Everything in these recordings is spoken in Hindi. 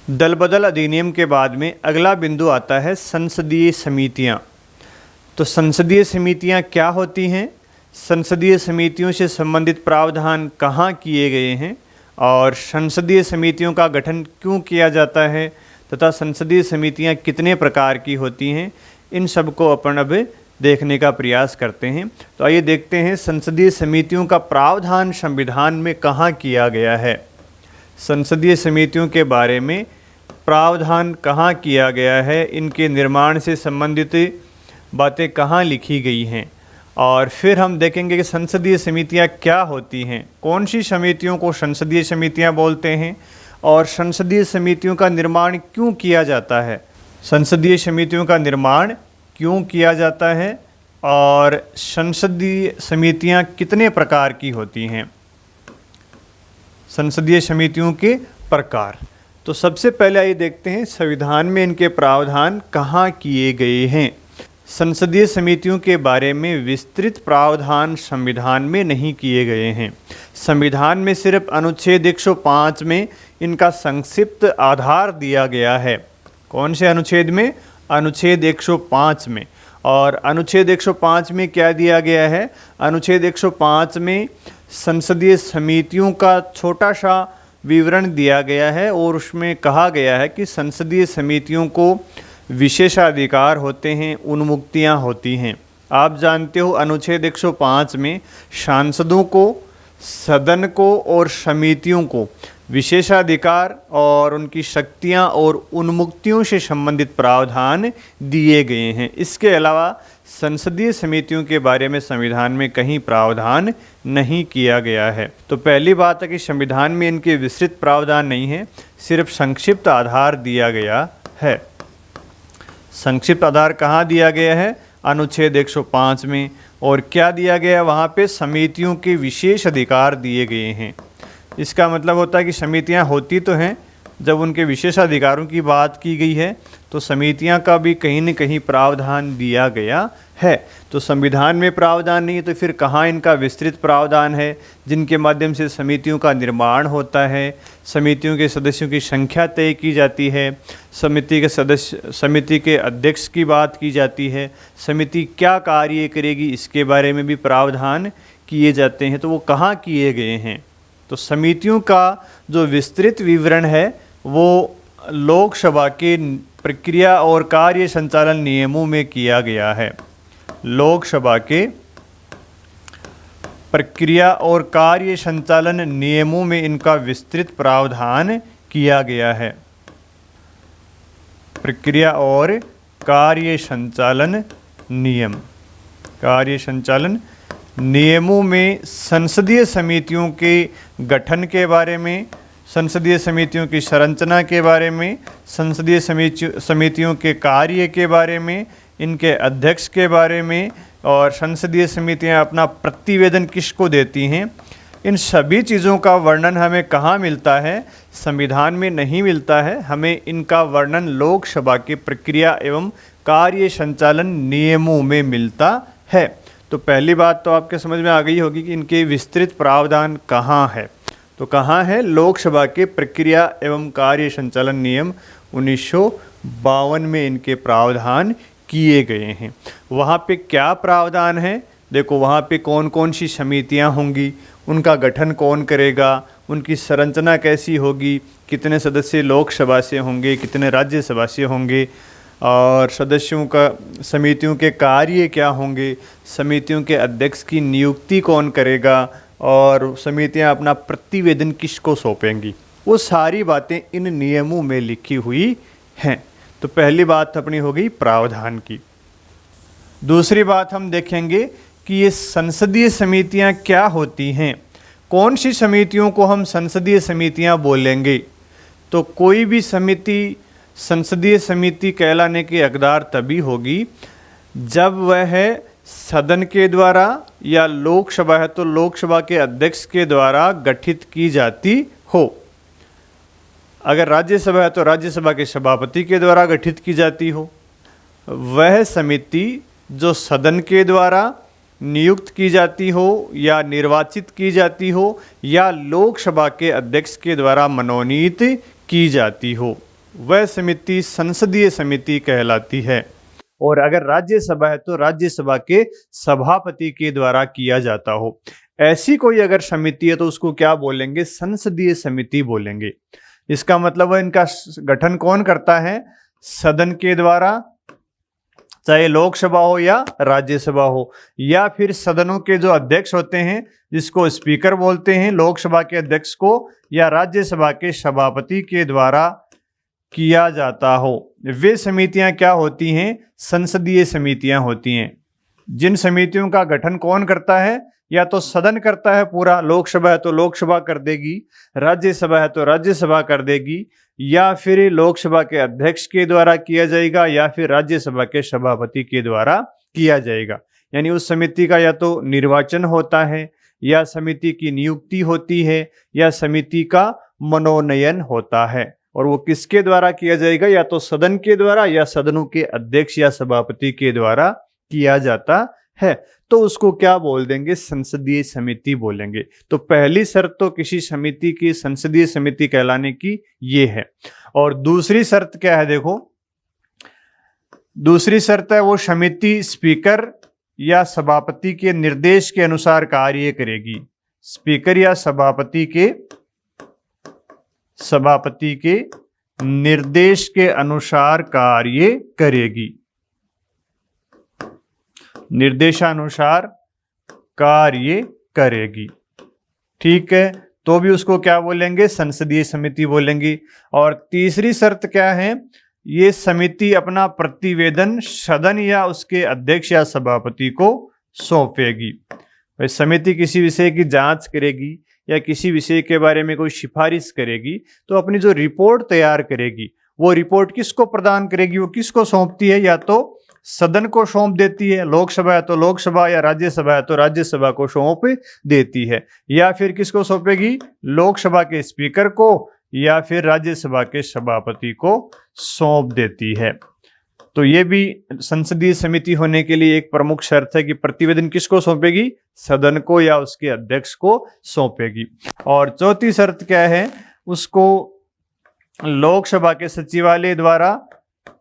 दल बदल अधिनियम के बाद में अगला बिंदु आता है संसदीय समितियां। तो संसदीय समितियां क्या होती हैं, संसदीय समितियों से संबंधित प्रावधान कहाँ किए गए हैं और संसदीय समितियों का गठन क्यों किया जाता है तथा संसदीय समितियां कितने प्रकार की होती हैं, इन सब को अपन अब देखने का प्रयास करते हैं। तो आइए देखते हैं संसदीय समितियों का प्रावधान संविधान में कहाँ किया गया है। संसदीय समितियों के बारे में प्रावधान कहाँ किया गया है, इनके निर्माण से संबंधित बातें कहाँ लिखी गई हैं, और फिर हम देखेंगे कि संसदीय समितियाँ क्या होती हैं, कौन सी समितियों को संसदीय समितियाँ बोलते हैं और संसदीय समितियों का निर्माण क्यों किया जाता है, संसदीय समितियों का निर्माण क्यों किया जाता है और संसदीय समितियां कितने प्रकार की होती हैं। संसदीय समितियों के प्रकार, तो सबसे पहले आइए देखते हैं संविधान में इनके प्रावधान कहाँ किए गए हैं। संसदीय समितियों के बारे में विस्तृत प्रावधान संविधान में नहीं किए गए हैं। संविधान में सिर्फ अनुच्छेद 105 में इनका संक्षिप्त आधार दिया गया है। कौन से अनुच्छेद में? अनुच्छेद 105 में। और अनुच्छेद 105 में क्या दिया गया है? अनुच्छेद 105 में संसदीय समितियों का छोटा सा विवरण दिया गया है और उसमें कहा गया है कि संसदीय समितियों को विशेषाधिकार होते हैं, उन्मुक्तियां होती हैं। आप जानते हो अनुच्छेद 105 में सांसदों को, सदन को और समितियों को विशेषाधिकार और उनकी शक्तियां और उन्मुक्तियों से संबंधित प्रावधान दिए गए हैं। इसके अलावा संसदीय समितियों के बारे में संविधान में कहीं प्रावधान नहीं किया गया है। तो पहली बात है कि संविधान में इनके विस्तृत प्रावधान नहीं है, सिर्फ संक्षिप्त आधार दिया गया है। संक्षिप्त आधार कहाँ दिया गया है? अनुच्छेद 105 में। और क्या दिया गया? वहाँ पे समितियों के विशेष अधिकार दिए गए हैं। इसका मतलब होता है कि समितियां होती तो हैं, जब उनके विशेषाधिकारों की बात की गई है तो समितियां का भी कहीं न कहीं प्रावधान दिया गया है। तो संविधान में प्रावधान नहीं है तो फिर कहाँ इनका विस्तृत प्रावधान है, जिनके माध्यम से समितियों का निर्माण होता है, समितियों के सदस्यों की संख्या तय की जाती है, समिति के अध्यक्ष की बात की जाती है, समिति क्या कार्य करेगी इसके बारे में भी प्रावधान किए जाते हैं। तो वो कहाँ किए गए हैं? तो समितियों का जो विस्तृत विवरण है वो लोकसभा के प्रक्रिया और कार्य संचालन नियमों में किया गया है। लोकसभा के प्रक्रिया और कार्य संचालन नियमों में इनका विस्तृत प्रावधान किया गया है। प्रक्रिया और कार्य संचालन नियम, कार्य संचालन नियमों में संसदीय समितियों के गठन के बारे में, संसदीय समितियों की संरचना के बारे में, संसदीय समितियों के कार्य के बारे में, इनके अध्यक्ष के बारे में, और संसदीय समितियां अपना प्रतिवेदन किसको देती हैं, इन सभी चीज़ों का वर्णन हमें कहाँ मिलता है? संविधान में नहीं मिलता है। हमें इनका वर्णन लोकसभा के प्रक्रिया एवं कार्य संचालन नियमों में मिलता है। तो पहली बात तो आपके समझ में आ गई होगी कि इनके विस्तृत प्रावधान कहाँ है। तो कहाँ है? लोकसभा के प्रक्रिया एवं कार्य संचालन नियम 1952 में इनके प्रावधान किए गए हैं। वहाँ पे क्या प्रावधान है? देखो वहाँ पे कौन कौन सी समितियाँ होंगी, उनका गठन कौन करेगा, उनकी संरचना कैसी होगी, कितने सदस्य लोकसभा से होंगे, कितने राज्यसभा से होंगे, और सदस्यों का समितियों के कार्य क्या होंगे, समितियों के अध्यक्ष की नियुक्ति कौन करेगा, और समितियां अपना प्रतिवेदन किसको सौंपेंगी, वो सारी बातें इन नियमों में लिखी हुई हैं। तो पहली बात अपनी हो गई प्रावधान की। दूसरी बात हम देखेंगे कि ये संसदीय समितियां क्या होती हैं, कौन सी समितियों को हम संसदीय समितियां बोलेंगे। तो कोई भी समिति संसदीय समिति कहलाने के हकदार तभी होगी जब वह सदन के द्वारा या लोकसभा है तो लोकसभा के अध्यक्ष के द्वारा गठित की जाती हो। अगर राज्यसभा है तो राज्यसभा के सभापति के द्वारा गठित की जाती हो। वह समिति जो सदन के द्वारा नियुक्त की जाती हो या निर्वाचित की जाती हो या लोकसभा के अध्यक्ष के द्वारा मनोनीत की जाती हो। वह समिति संसदीय समिति कहलाती है। और अगर राज्यसभा है तो राज्यसभा के सभापति के द्वारा किया जाता हो। ऐसी कोई अगर समिति है तो उसको क्या बोलेंगे? संसदीय समिति बोलेंगे। इसका मतलब है इनका गठन कौन करता है? सदन के द्वारा, चाहे लोकसभा हो या राज्यसभा हो, या फिर सदनों के जो अध्यक्ष होते हैं जिसको स्पीकर बोलते हैं, लोकसभा के अध्यक्ष को, या राज्यसभा के सभापति के द्वारा किया जाता हो। वे समितियां क्या होती हैं? संसदीय समितियां होती हैं। जिन समितियों का गठन कौन करता है? या तो सदन करता है पूरा, लोकसभा है तो लोकसभा कर देगी, राज्यसभा है तो राज्यसभा कर देगी, या फिर लोकसभा के अध्यक्ष के द्वारा किया जाएगा, या फिर राज्यसभा के सभापति के द्वारा किया जाएगा। यानी उस समिति का या तो निर्वाचन होता है, या समिति की नियुक्ति होती है, या समिति का मनोनयन होता है। और वो किसके द्वारा किया जाएगा? या तो सदन के द्वारा, या सदनों के अध्यक्ष या सभापति के द्वारा किया जाता है। तो उसको क्या बोल देंगे? संसदीय समिति बोलेंगे। तो पहली शर्त तो किसी समिति की संसदीय समिति कहलाने की ये है। और दूसरी शर्त क्या है? देखो, दूसरी शर्त है वो समिति स्पीकर या सभापति के निर्देश के अनुसार कार्य करेगी। स्पीकर या सभापति के निर्देश के अनुसार कार्य करेगी, निर्देशानुसार कार्य करेगी। ठीक है, तो भी उसको क्या बोलेंगे? संसदीय समिति बोलेंगे। और तीसरी शर्त क्या है? ये समिति अपना प्रतिवेदन सदन या उसके अध्यक्ष या सभापति को सौंपेगी। भाई समिति किसी विषय की जांच करेगी या किसी विषय के बारे में कोई सिफारिश करेगी तो अपनी जो रिपोर्ट तैयार करेगी वो रिपोर्ट किसको प्रदान करेगी? वो किसको सौंपती है? या तो सदन को सौंप देती है, लोकसभा है तो लोकसभा, या राज्यसभा है तो राज्यसभा को सौंप देती है, या फिर किसको सौंपेगी? लोकसभा के स्पीकर को, या फिर राज्यसभा के सभापति को सौंप देती है। तो ये भी संसदीय समिति होने के लिए एक प्रमुख शर्त है कि प्रतिवेदन किसको सौंपेगी? सदन को या उसके अध्यक्ष को सौंपेगी। और चौथी शर्त क्या है? उसको लोकसभा के सचिवालय द्वारा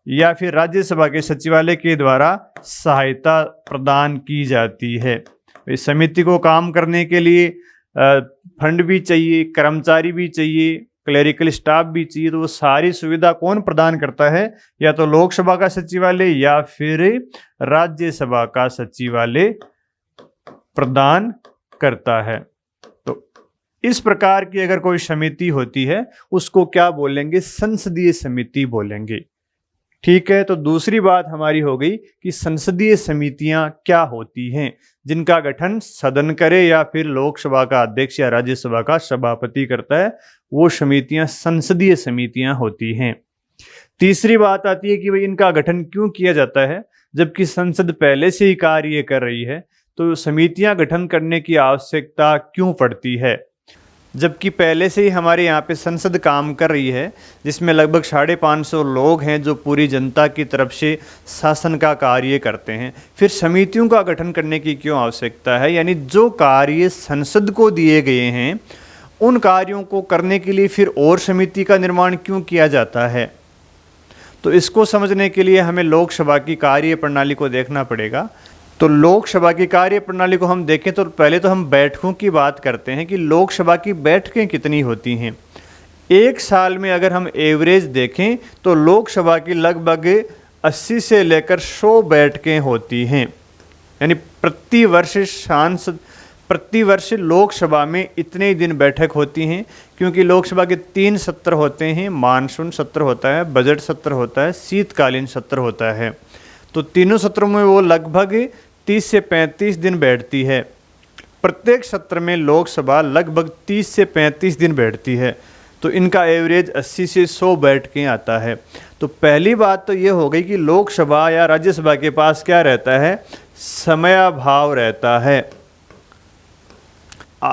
या फिर राज्यसभा के सचिवालय के द्वारा सहायता प्रदान की जाती है। इस समिति को काम करने के लिए फंड भी चाहिए, कर्मचारी भी चाहिए, क्लेरिकल स्टाफ भी चाहिए। तो वो सारी सुविधा कौन प्रदान करता है? या तो लोकसभा का सचिवालय या फिर राज्यसभा का सचिवालय प्रदान करता है। तो इस प्रकार की अगर कोई समिति होती है उसको क्या बोलेंगे? संसदीय समिति बोलेंगे। ठीक है, तो दूसरी बात हमारी हो गई कि संसदीय समितियां क्या होती हैं, जिनका गठन सदन करे या फिर लोकसभा का अध्यक्ष या राज्यसभा का सभापति करता है, वो समितियां संसदीय समितियां होती हैं। तीसरी बात आती है कि भाई इनका गठन क्यों किया जाता है? जबकि संसद पहले से ही कार्य कर रही है तो समितियां गठन करने की आवश्यकता क्यों पड़ती है? जबकि पहले से ही हमारे यहाँ पे संसद काम कर रही है, जिसमें लगभग 550 लोग हैं जो पूरी जनता की तरफ से शासन का कार्य करते हैं, फिर समितियों का गठन करने की क्यों आवश्यकता है? यानी जो कार्य संसद को दिए गए हैं उन कार्यों को करने के लिए फिर और समिति का निर्माण क्यों किया जाता है? तो इसको समझने के लिए हमें लोकसभा की कार्य प्रणाली को देखना पड़ेगा। तो लोकसभा की कार्य प्रणाली को हम देखें तो पहले तो हम बैठकों की बात करते हैं कि लोकसभा की बैठकें कितनी होती हैं। एक साल में अगर हम एवरेज देखें तो लोकसभा की लगभग 80 से लेकर 100 बैठकें होती हैं। यानी प्रतिवर्ष लोकसभा में इतने ही दिन बैठक होती हैं, क्योंकि लोकसभा के 3 सत्र होते हैं। मानसून सत्र होता है, बजट सत्र होता है, शीतकालीन सत्र होता है। तो तीनों सत्रों में वो लगभग 30 से 35 दिन बैठती है। प्रत्येक सत्र में लोकसभा लगभग 30 से 35 दिन बैठती है। तो इनका एवरेज 80 से 100 बैठकें आता है। तो पहली बात तो ये हो गई कि लोकसभा या राज्यसभा के पास क्या रहता है? समयाभाव रहता है।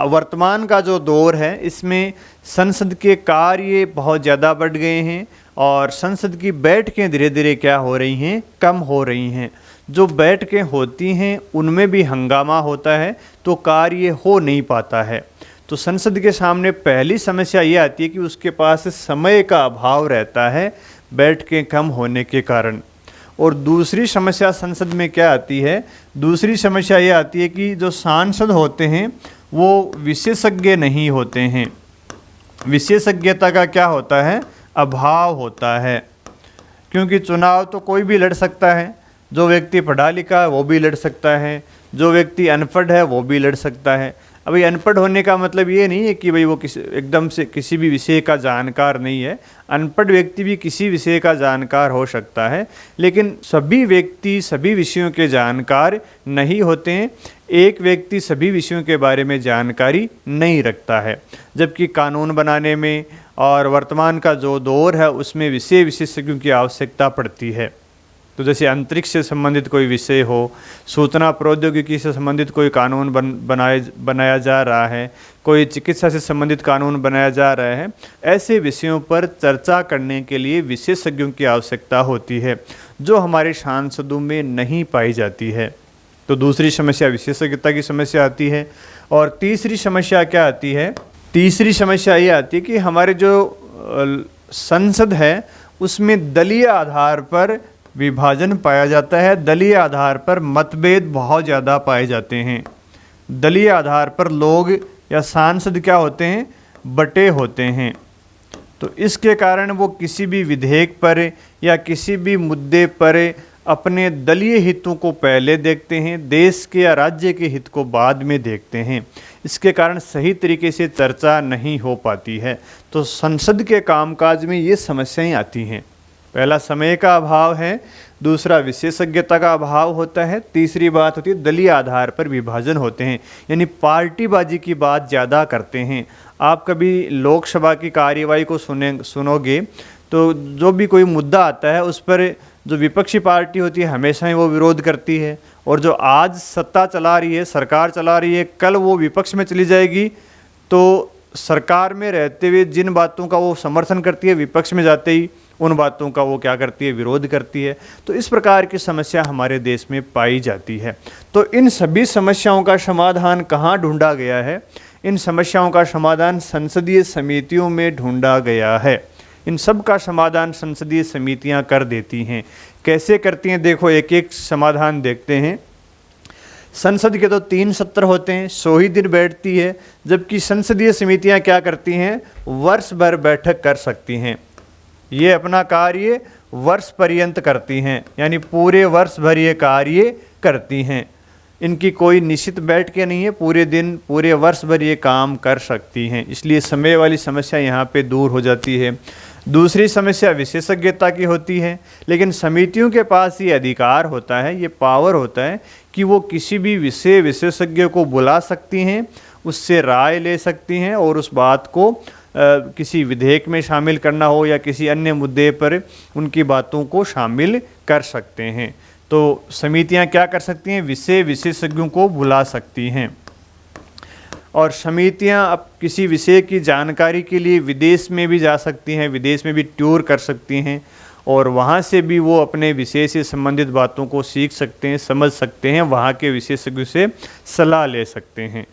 वर्तमान का जो दौर है इसमें संसद के कार्य बहुत ज़्यादा बढ़ गए हैं और संसद की बैठकें धीरे धीरे क्या हो रही हैं? कम हो रही हैं। जो बैठकें होती हैं उनमें भी हंगामा होता है तो कार्य हो नहीं पाता है। तो तो संसद के सामने पहली समस्या ये आती है कि उसके पास समय का अभाव रहता है बैठकें कम होने के कारण। और दूसरी समस्या संसद में क्या आती है, दूसरी समस्या ये आती है कि जो सांसद होते हैं वो विशेषज्ञ नहीं होते हैं। विशेषज्ञता का क्या होता है, अभाव होता है। क्योंकि चुनाव तो कोई भी लड़ सकता है, जो व्यक्ति पढ़ा लिखा है वो भी लड़ सकता है, जो व्यक्ति अनपढ़ है वो भी लड़ सकता है। अभी अनपढ़ होने का मतलब ये नहीं है कि भाई वो एकदम से किसी भी विषय का जानकार नहीं है। अनपढ़ व्यक्ति भी किसी विषय का जानकार हो सकता है, लेकिन सभी व्यक्ति सभी विषयों के जानकार नहीं होते हैं। एक व्यक्ति सभी विषयों के बारे में जानकारी नहीं रखता है, जबकि कानून बनाने में और वर्तमान का जो दौर है उसमें विषय विशेषज्ञों की आवश्यकता पड़ती है। तो जैसे अंतरिक्ष से संबंधित कोई विषय हो, सूचना प्रौद्योगिकी से संबंधित कोई कानून बनाया जा रहा है, कोई चिकित्सा से संबंधित कानून बनाया जा रहा है, ऐसे विषयों पर चर्चा करने के लिए विशेषज्ञों की आवश्यकता होती है, जो हमारे सांसदों में नहीं पाई जाती है। तो दूसरी समस्या विशेषज्ञता की समस्या आती है। और तीसरी समस्या क्या आती है, तीसरी समस्या ये आती है कि हमारे जो संसद है उसमें दलीय आधार पर विभाजन पाया जाता है। दलीय आधार पर मतभेद बहुत ज़्यादा पाए जाते हैं। दलीय आधार पर लोग या सांसद क्या होते हैं, बटे होते हैं। तो इसके कारण वो किसी भी विधेयक पर या किसी भी मुद्दे पर अपने दलीय हितों को पहले देखते हैं, देश के या राज्य के हित को बाद में देखते हैं। इसके कारण सही तरीके से चर्चा नहीं हो पाती है। तो संसद के कामकाज में ये समस्याएं आती हैं। पहला समय का अभाव है, दूसरा विशेषज्ञता का अभाव होता है, तीसरी बात होती है दलीय आधार पर विभाजन होते हैं, यानी पार्टीबाजी की बात ज़्यादा करते हैं। आप कभी लोकसभा की कार्यवाही को सुनोगे तो जो भी कोई मुद्दा आता है उस पर जो विपक्षी पार्टी होती है हमेशा ही वो विरोध करती है, और जो आज सत्ता चला रही है, सरकार चला रही है, कल वो विपक्ष में चली जाएगी तो सरकार में रहते हुए जिन बातों का वो समर्थन करती है, विपक्ष में जाते ही उन बातों का वो क्या करती है, विरोध करती है। तो इस प्रकार की समस्या हमारे देश में पाई जाती है। तो इन सभी समस्याओं का समाधान कहाँ ढूंढा गया है? इन समस्याओं का समाधान संसदीय समितियों में ढूंढा गया है। इन सब का समाधान संसदीय समितियां कर देती हैं। कैसे करती हैं, देखो एक एक समाधान देखते हैं। संसद के तो 3 सत्र होते हैं, 100 ही दिन बैठती है, जबकि संसदीय समितियां क्या करती हैं, वर्ष भर बैठक कर सकती हैं। ये अपना कार्य वर्ष पर्यंत करती हैं, यानी पूरे वर्ष भर ये कार्य करती हैं। इनकी कोई निश्चित बैठकें नहीं है, पूरे दिन पूरे वर्ष भर ये काम कर सकती हैं। इसलिए समय वाली समस्या यहाँ पे दूर हो जाती है। दूसरी समस्या विशेषज्ञता की होती है, लेकिन समितियों के पास ये अधिकार होता है, ये पावर होता है कि वो किसी भी विषय विशेषज्ञ को बुला सकती हैं, उससे राय ले सकती हैं और उस बात को किसी विधेयक में शामिल करना हो या किसी अन्य मुद्दे पर उनकी बातों को शामिल कर सकते हैं। तो समितियां क्या कर सकती हैं, विषय विशेषज्ञों को बुला सकती हैं। और समितियां अब किसी विषय की जानकारी के लिए विदेश में भी जा सकती हैं, विदेश में भी टूर कर सकती हैं और वहाँ से भी वो अपने विषय से संबंधित बातों को सीख सकते हैं, समझ सकते हैं, वहाँ के विशेषज्ञों से सलाह ले सकते हैं।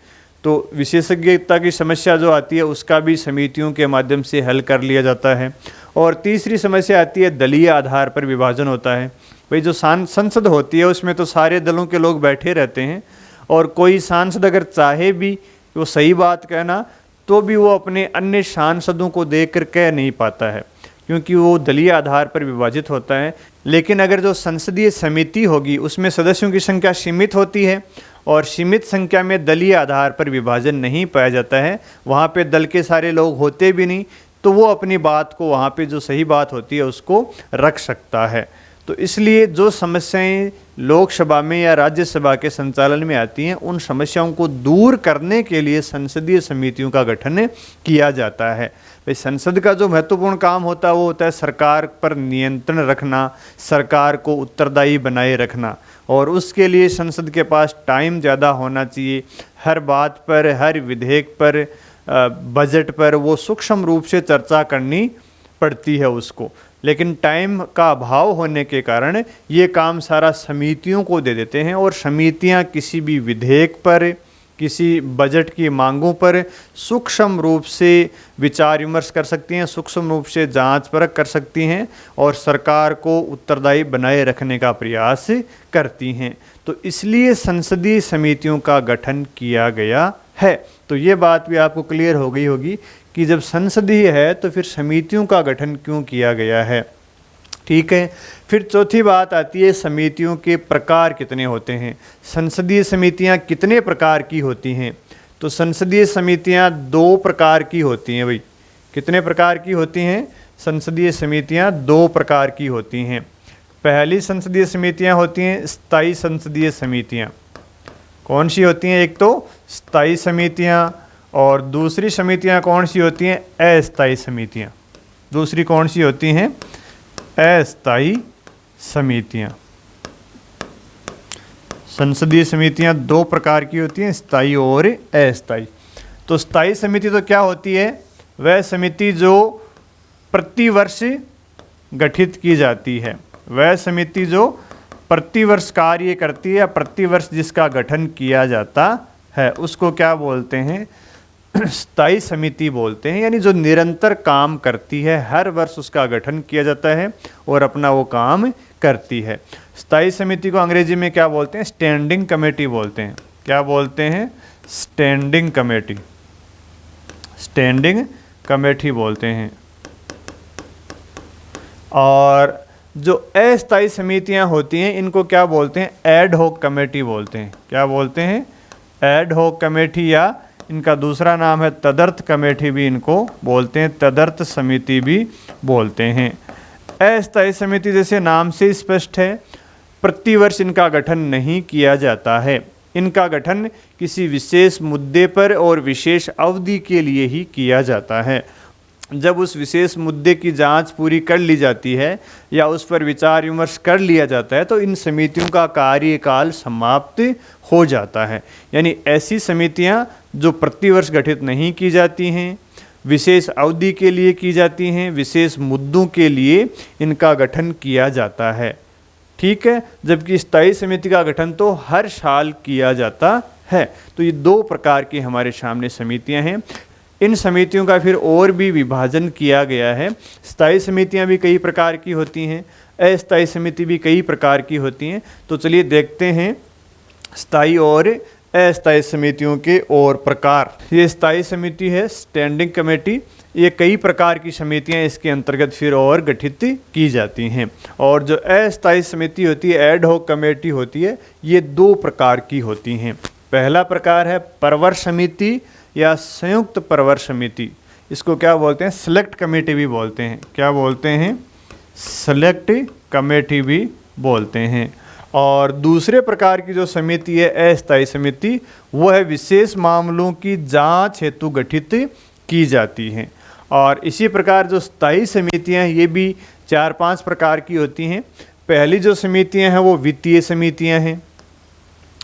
तो विशेषज्ञता की समस्या जो आती है उसका भी समितियों के माध्यम से हल कर लिया जाता है। और तीसरी समस्या आती है दलीय आधार पर विभाजन होता है। भाई जो संसद होती है उसमें तो सारे दलों के लोग बैठे रहते हैं और कोई सांसद अगर चाहे भी वो सही बात कहना तो भी वो अपने अन्य सांसदों को देखकर कह नहीं पाता है, क्योंकि वो दलीय आधार पर विभाजित होता है। लेकिन अगर जो संसदीय समिति होगी उसमें सदस्यों की संख्या सीमित होती है और सीमित संख्या में दलीय आधार पर विभाजन नहीं पाया जाता है, वहाँ पे दल के सारे लोग होते भी नहीं, तो वो अपनी बात को वहाँ पे जो सही बात होती है उसको रख सकता है। तो इसलिए जो समस्याएं लोकसभा में या राज्यसभा के संचालन में आती हैं उन समस्याओं को दूर करने के लिए संसदीय समितियों का गठन किया जाता है। भाई संसद का जो महत्वपूर्ण काम होता है वो होता है सरकार पर नियंत्रण रखना, सरकार को उत्तरदायी बनाए रखना, और उसके लिए संसद के पास टाइम ज़्यादा होना चाहिए। हर बात पर, हर विधेयक पर, बजट पर वो सूक्ष्म रूप से चर्चा करनी पड़ती है उसको। लेकिन टाइम का अभाव होने के कारण ये काम सारा समितियों को दे देते हैं और समितियां किसी भी विधेयक पर, किसी बजट की मांगों पर सूक्ष्म रूप से विचार विमर्श कर सकती हैं, सूक्ष्म रूप से जांच परख कर सकती हैं और सरकार को उत्तरदायी बनाए रखने का प्रयास करती हैं। तो इसलिए संसदीय समितियों का गठन किया गया है। तो ये बात भी आपको क्लियर हो गई होगी कि जब संसदीय है तो फिर समितियों का गठन क्यों किया गया है। ठीक है, फिर चौथी बात आती है समितियों के प्रकार कितने होते हैं। संसदीय समितियां कितने प्रकार की होती हैं? तो संसदीय समितियां 2 प्रकार की होती हैं भाई। कितने प्रकार की होती हैं? संसदीय समितियां 2 प्रकार की होती हैं। पहली संसदीय समितियां होती हैं स्थायी संसदीय समितियां। कौन सी होती हैं? एक तो स्थायी समितियां और दूसरी समितियां कौन सी होती हैं? अस्थायी समितियां। दूसरी कौन सी होती हैं? अस्थायी समितियां। संसदीय समितियां 2 प्रकार की होती हैं, स्थायी और अस्थायी। तो स्थायी समिति तो क्या होती है? वह समिति जो प्रतिवर्ष गठित की जाती है। वह समिति जो प्रतिवर्ष कार्य करती है या प्रतिवर्ष जिसका गठन किया जाता है उसको क्या बोलते हैं? स्थायी समिति बोलते हैं। यानी जो निरंतर काम करती है, हर वर्ष उसका गठन किया जाता है और अपना वो काम करती है। स्थायी समिति को अंग्रेजी में क्या बोलते हैं? स्टैंडिंग कमेटी बोलते हैं। क्या बोलते हैं? Standing committee. स्टैंडिंग कमेटी बोलते हैं। और जो अस्थायी समितियां होती हैं इनको क्या बोलते हैं? एड हॉक कमेटी बोलते हैं। क्या बोलते हैं? एड हॉक कमेटी, या इनका दूसरा नाम है तदर्थ कमेटी भी इनको बोलते हैं, तदर्थ समिति भी बोलते हैं। अस्थायी समिति जैसे नाम से स्पष्ट है, प्रतिवर्ष इनका गठन नहीं किया जाता है। इनका गठन किसी विशेष मुद्दे पर और विशेष अवधि के लिए ही किया जाता है। जब उस विशेष मुद्दे की जांच पूरी कर ली जाती है या उस पर विचार विमर्श कर लिया जाता है तो इन समितियों का कार्यकाल समाप्त हो जाता है। यानी ऐसी समितियां जो प्रतिवर्ष गठित नहीं की जाती हैं, विशेष अवधि के लिए की जाती हैं, विशेष मुद्दों के लिए इनका गठन किया जाता है। ठीक है, जबकि स्थायी समिति का गठन तो हर साल किया जाता है। तो ये 2 प्रकार की हमारे सामने समितियां हैं। इन समितियों का फिर और भी विभाजन किया गया है। स्थायी समितियां भी कई प्रकार की होती हैं, अस्थायी समिति भी कई प्रकार की होती हैं। तो चलिए देखते हैं स्थायी और अस्थायी समितियों के और प्रकार। ये स्थायी समिति है, स्टैंडिंग कमेटी, ये कई प्रकार की समितियां इसके अंतर्गत फिर और गठित की जाती हैं। और जो अस्थायी समिति होती है, एड हॉक कमेटी होती है, ये 2 प्रकार की होती हैं। पहला प्रकार है परवर समिति या संयुक्त परवर समिति। इसको क्या बोलते हैं? सेलेक्ट कमेटी भी बोलते हैं। क्या बोलते हैं? सेलेक्ट कमेटी भी बोलते हैं। और दूसरे प्रकार की जो समिति है अस्थायी समिति, वो है विशेष मामलों की जांच हेतु गठित की जाती हैं। और इसी प्रकार जो स्थायी समितियां हैं ये भी 4-5 प्रकार की होती हैं। पहली जो समितियां हैं वो वित्तीय समितियां हैं।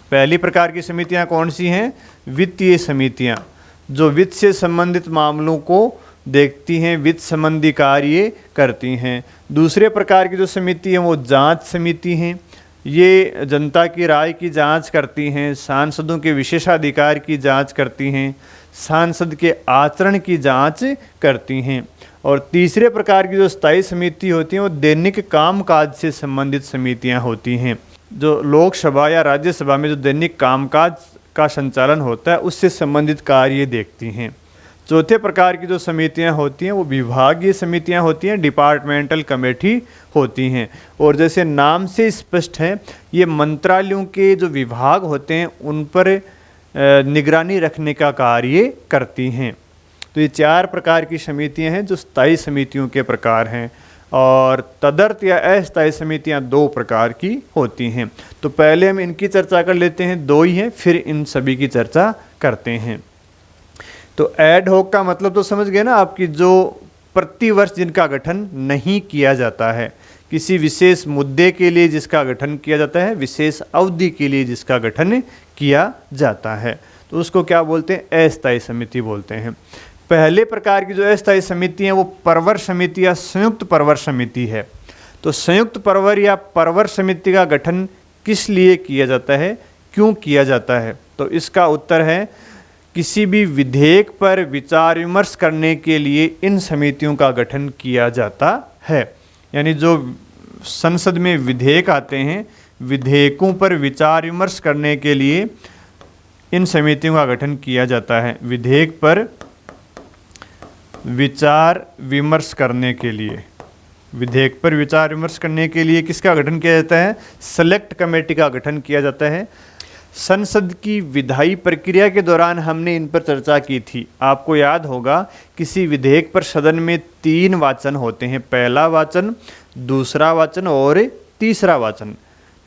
पहली प्रकार की समितियां कौन सी हैं? वित्तीय समितियां, जो वित्त से संबंधित मामलों को देखती हैं, वित्त संबंधी कार्य करती हैं। दूसरे प्रकार की जो समिति है वो जांच समिति हैं। ये जनता की राय की जांच करती हैं, सांसदों के विशेषाधिकार की जांच करती हैं, सांसद के आचरण की जांच करती हैं। और तीसरे प्रकार की जो स्थायी समिति होती हैं वो दैनिक कामकाज से संबंधित समितियां होती हैं। जो लोकसभा या राज्यसभा में जो दैनिक कामकाज का संचालन होता है उससे संबंधित कार्य देखती हैं। चौथे प्रकार की जो समितियां होती हैं वो विभागीय समितियां होती हैं, डिपार्टमेंटल कमेटी होती हैं। और जैसे नाम से स्पष्ट है, ये मंत्रालयों के जो विभाग होते हैं उन पर निगरानी रखने का कार्य करती हैं। तो ये 4 प्रकार की समितियां हैं जो स्थायी समितियों के प्रकार हैं। और तदर्थ या अस्थायी समितियां 2 प्रकार की होती हैं। तो पहले हम इनकी चर्चा कर लेते हैं, 2 ही हैं, फिर इन सभी की चर्चा करते हैं। तो एड हॉक का मतलब तो समझ गए ना आपकी, जो प्रतिवर्ष जिनका गठन नहीं किया जाता है, किसी विशेष मुद्दे के लिए जिसका गठन किया जाता है, विशेष अवधि के लिए जिसका गठन किया जाता है, तो उसको क्या बोलते हैं? अस्थायी समिति बोलते हैं। पहले प्रकार की जो अस्थायी समिति है वो परवर समिति या संयुक्त परवर समिति है। तो संयुक्त परवर या परवर समिति का गठन किस लिए किया जाता है? क्यों किया जाता है? तो इसका उत्तर है किसी भी विधेयक पर विचार विमर्श करने के लिए इन समितियों का गठन किया जाता है। यानी जो संसद में विधेयक आते हैं, विधेयकों पर विचार विमर्श करने के लिए इन समितियों का गठन किया जाता है। विधेयक पर विचार विमर्श करने के लिए, विधेयक पर विचार विमर्श करने के लिए किसका गठन किया जाता है? सेलेक्ट कमेटी का गठन किया जाता है। संसद की विधायी प्रक्रिया के दौरान हमने इन पर चर्चा की थी। आपको याद होगा किसी विधेयक पर सदन में 3 वाचन होते हैं, पहला वाचन, दूसरा वाचन और तीसरा वाचन।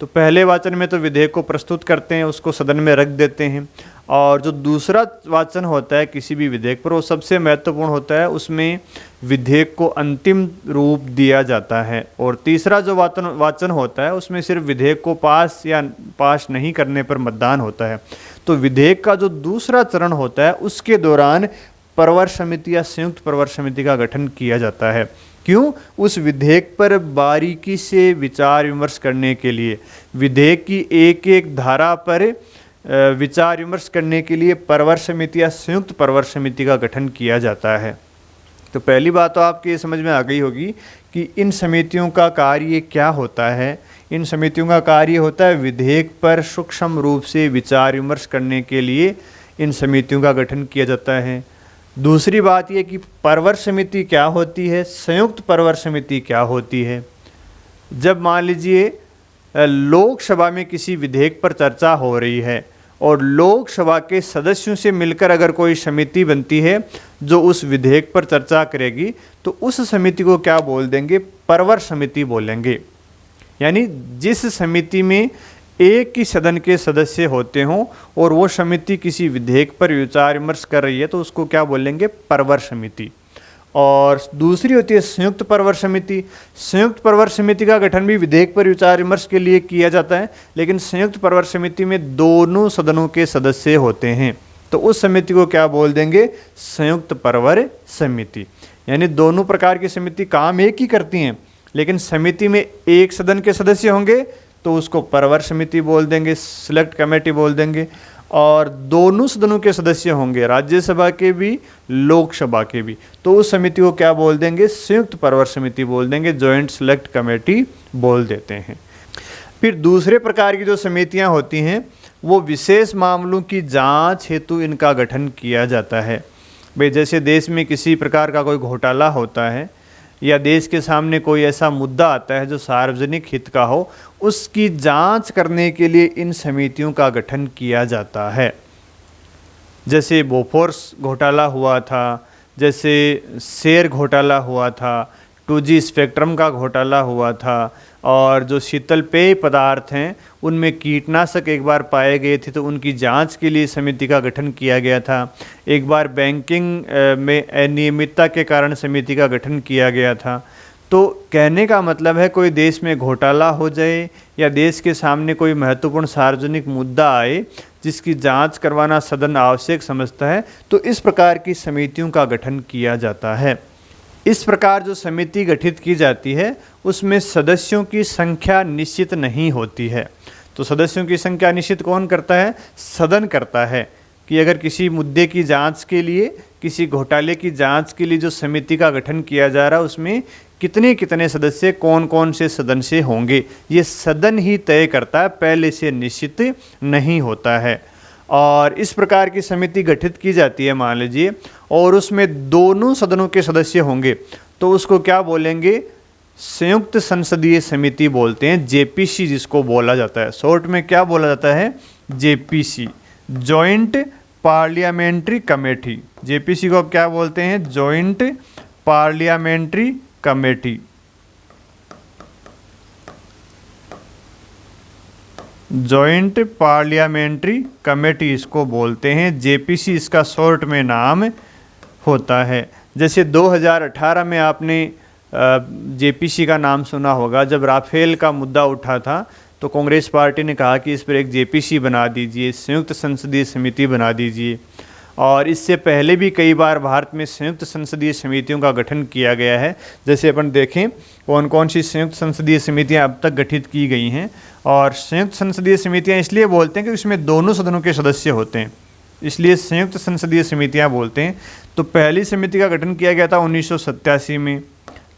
तो पहले वाचन में तो विधेयक को प्रस्तुत करते हैं, उसको सदन में रख देते हैं, और जो दूसरा वाचन होता है किसी भी विधेयक पर वो सबसे महत्वपूर्ण होता है, उसमें विधेयक को अंतिम रूप दिया जाता है। और तीसरा जो वाचन होता है उसमें सिर्फ विधेयक को पास या पास नहीं करने पर मतदान होता है। तो विधेयक का जो दूसरा चरण होता है उसके दौरान प्रवर समिति या संयुक्त प्रवर समिति का गठन किया जाता है। क्यों? उस विधेयक पर बारीकी से विचार विमर्श करने के लिए, विधेयक की एक एक धारा पर विचार विमर्श करने के लिए प्रवर समिति या संयुक्त प्रवर समिति का गठन किया जाता है। तो पहली बात तो आपकी समझ में आ गई होगी कि इन समितियों का कार्य क्या होता है। इन समितियों का कार्य होता है विधेयक पर सूक्ष्म रूप से विचार विमर्श करने के लिए इन समितियों का गठन किया जाता है। दूसरी बात यह कि प्रवर समिति क्या होती है, संयुक्त प्रवर समिति क्या होती है। जब मान लीजिए लोकसभा में किसी विधेयक पर चर्चा हो रही है और लोकसभा के सदस्यों से मिलकर अगर कोई समिति बनती है जो उस विधेयक पर चर्चा करेगी, तो उस समिति को क्या बोल देंगे? प्रवर समिति बोलेंगे। यानी जिस समिति में एक ही सदन के सदस्य होते हों और वो समिति किसी विधेयक पर विचार विमर्श कर रही है तो उसको क्या बोलेंगे? प्रवर समिति। और दूसरी होती है संयुक्त प्रवर समिति। संयुक्त प्रवर समिति का गठन भी विधेयक पर विचार विमर्श के लिए किया जाता है, लेकिन संयुक्त प्रवर समिति में दोनों सदनों के सदस्य होते हैं, तो उस समिति को क्या बोल देंगे? संयुक्त प्रवर समिति। यानी दोनों प्रकार की समिति काम एक ही करती हैं, लेकिन समिति में एक सदन के सदस्य होंगे तो उसको प्रवर समिति बोल देंगे, सिलेक्ट कमेटी बोल देंगे, और दोनों सदनों के सदस्य होंगे, राज्यसभा के भी लोकसभा के भी, तो उस समिति को क्या बोल देंगे? संयुक्त प्रवर समिति बोल देंगे, जॉइंट सिलेक्ट कमेटी बोल देते हैं। फिर दूसरे प्रकार की जो समितियां होती हैं वो विशेष मामलों की जांच हेतु इनका गठन किया जाता है। भाई जैसे देश में किसी प्रकार का कोई घोटाला होता है या देश के सामने कोई ऐसा मुद्दा आता है जो सार्वजनिक हित का हो, उसकी जांच करने के लिए इन समितियों का गठन किया जाता है। जैसे बोफोर्स घोटाला हुआ था, जैसे शेयर घोटाला हुआ था, 2G स्पेक्ट्रम का घोटाला हुआ था, और जो शीतल पेय पदार्थ हैं उनमें कीटनाशक एक बार पाए गए थे तो उनकी जांच के लिए समिति का गठन किया गया था। एक बार बैंकिंग में अनियमितता के कारण समिति का गठन किया गया था। तो कहने का मतलब है कोई देश में घोटाला हो जाए या देश के सामने कोई महत्वपूर्ण सार्वजनिक मुद्दा आए जिसकी जांच करवाना सदन आवश्यक समझता है, तो इस प्रकार की समितियों का गठन किया जाता है। इस प्रकार जो समिति गठित की जाती है उसमें सदस्यों की संख्या निश्चित नहीं होती है। तो सदस्यों की संख्या निश्चित कौन करता है? सदन करता है। कि अगर किसी मुद्दे की जांच के लिए, किसी घोटाले की जांच के लिए जो समिति का गठन किया जा रहा है उसमें कितने कितने सदस्य कौन कौन से सदन से होंगे, ये सदन ही तय करता है, पहले से निश्चित नहीं होता है। और इस प्रकार की समिति गठित की जाती है मान लीजिए, और उसमें दोनों सदनों के सदस्य होंगे तो उसको क्या बोलेंगे? संयुक्त संसदीय समिति बोलते हैं, जेपीसी जिसको बोला जाता है। शॉर्ट में क्या बोला जाता है? JPC, joint parliamentary committee. JPC को क्या बोलते हैं? Joint parliamentary committee. Joint parliamentary committee इसको बोलते हैं, जेपीसी इसका शॉर्ट में नाम होता है। जैसे 2018 में आपने जेपीसी का नाम सुना होगा। जब राफेल का मुद्दा उठा था तो कांग्रेस पार्टी ने कहा कि इस पर एक जेपीसी बना दीजिए, संयुक्त संसदीय समिति बना दीजिए। और इससे पहले भी कई बार भारत में संयुक्त संसदीय समितियों का गठन किया गया है। जैसे अपन देखें कौन कौन सी संयुक्त संसदीय समितियां अब तक गठित की गई हैं। और संयुक्त संसदीय समितियां इसलिए बोलते हैं कि इसमें दोनों सदनों के सदस्य होते हैं, इसलिए संयुक्त संसदीय समितियां बोलते हैं। तो पहली समिति का गठन किया गया था 1987 में।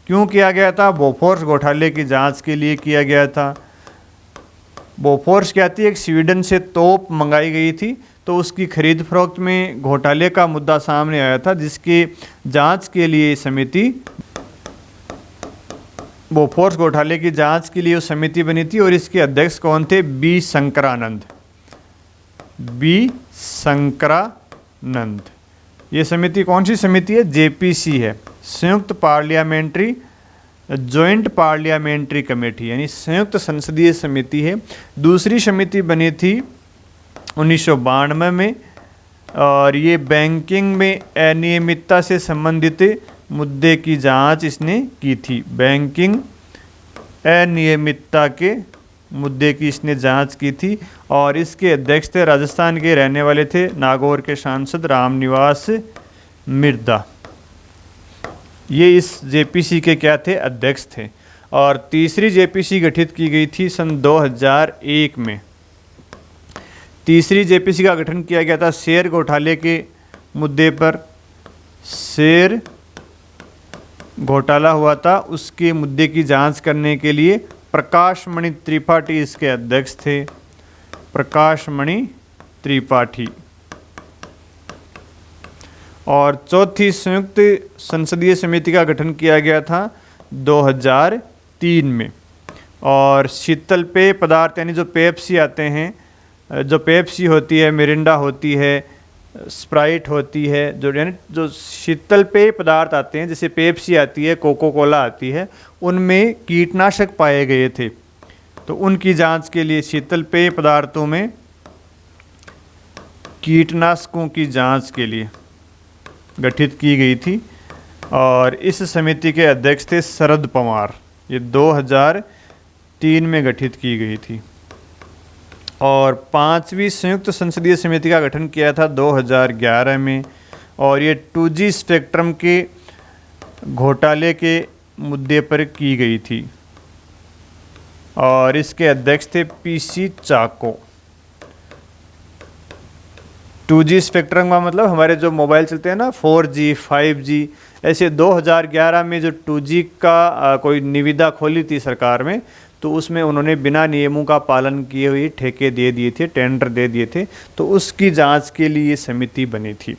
क्यों किया गया था? बोफोर्स घोटाले की जांच के लिए किया गया था। बोफोर्स क्या थी? एक स्वीडन से तोप मंगाई गई थी, तो उसकी खरीद फरोख्त में घोटाले का मुद्दा सामने आया था, जिसकी जांच के लिए समिति, बोफोर्स घोटाले की जांच के लिए वो समिति बनी थी। और इसके अध्यक्ष कौन थे? बी शंकरानंद। ये समिति कौन सी समिति है? जेपीसी है, संयुक्त पार्लियामेंट्री जॉइंट पार्लियामेंट्री कमेटी, यानी संयुक्त संसदीय समिति है। दूसरी समिति बनी थी 1992 में, और ये बैंकिंग में अनियमितता से संबंधित मुद्दे की जांच इसने की थी। बैंकिंग अनियमितता के मुद्दे की इसने जांच की थी। और इसके अध्यक्ष थे, राजस्थान के रहने वाले थे, नागौर के सांसद रामनिवास मिर्दा। ये इस जेपीसी के क्या थे? अध्यक्ष थे। और तीसरी जेपीसी गठित की गई थी सन 2001 में। तीसरी जेपीसी का गठन किया गया था शेयर घोटाले के मुद्दे पर। शेयर घोटाला हुआ था, उसके मुद्दे की जांच करने के लिए प्रकाश मणि त्रिपाठी इसके अध्यक्ष थे। प्रकाश मणि त्रिपाठी। और चौथी संयुक्त संसदीय समिति का गठन किया गया था 2003 में। और शीतल पेय पदार्थ, यानी जो पेप्सी आते हैं, जो पेप्सी होती है, मिरिंडा होती है, स्प्राइट होती है, जो यानी जो शीतल पेय पदार्थ आते हैं, जैसे पेप्सी आती है, कोको कोला आती है, उनमें कीटनाशक पाए गए थे। तो उनकी जांच के लिए शीतल पेय पदार्थों में कीटनाशकों की जांच के लिए गठित की गई थी। और इस समिति के अध्यक्ष थे शरद पवार। ये 2003 में गठित की गई थी। और पांचवी संयुक्त संसदीय समिति का गठन किया था 2011 में। और ये 2G स्पेक्ट्रम के घोटाले के मुद्दे पर की गई थी। और इसके अध्यक्ष थे पीसी चाको। 2G स्पेक्ट्रम का मतलब हमारे जो मोबाइल चलते हैं ना, 4G 5G, ऐसे 2011 में जो 2G का कोई निविदा खोली थी सरकार में, तो उसमें उन्होंने बिना नियमों का पालन किए हुए ठेके दे दिए थे, टेंडर दे दिए थे। तो उसकी जांच के लिए ये समिति बनी थी।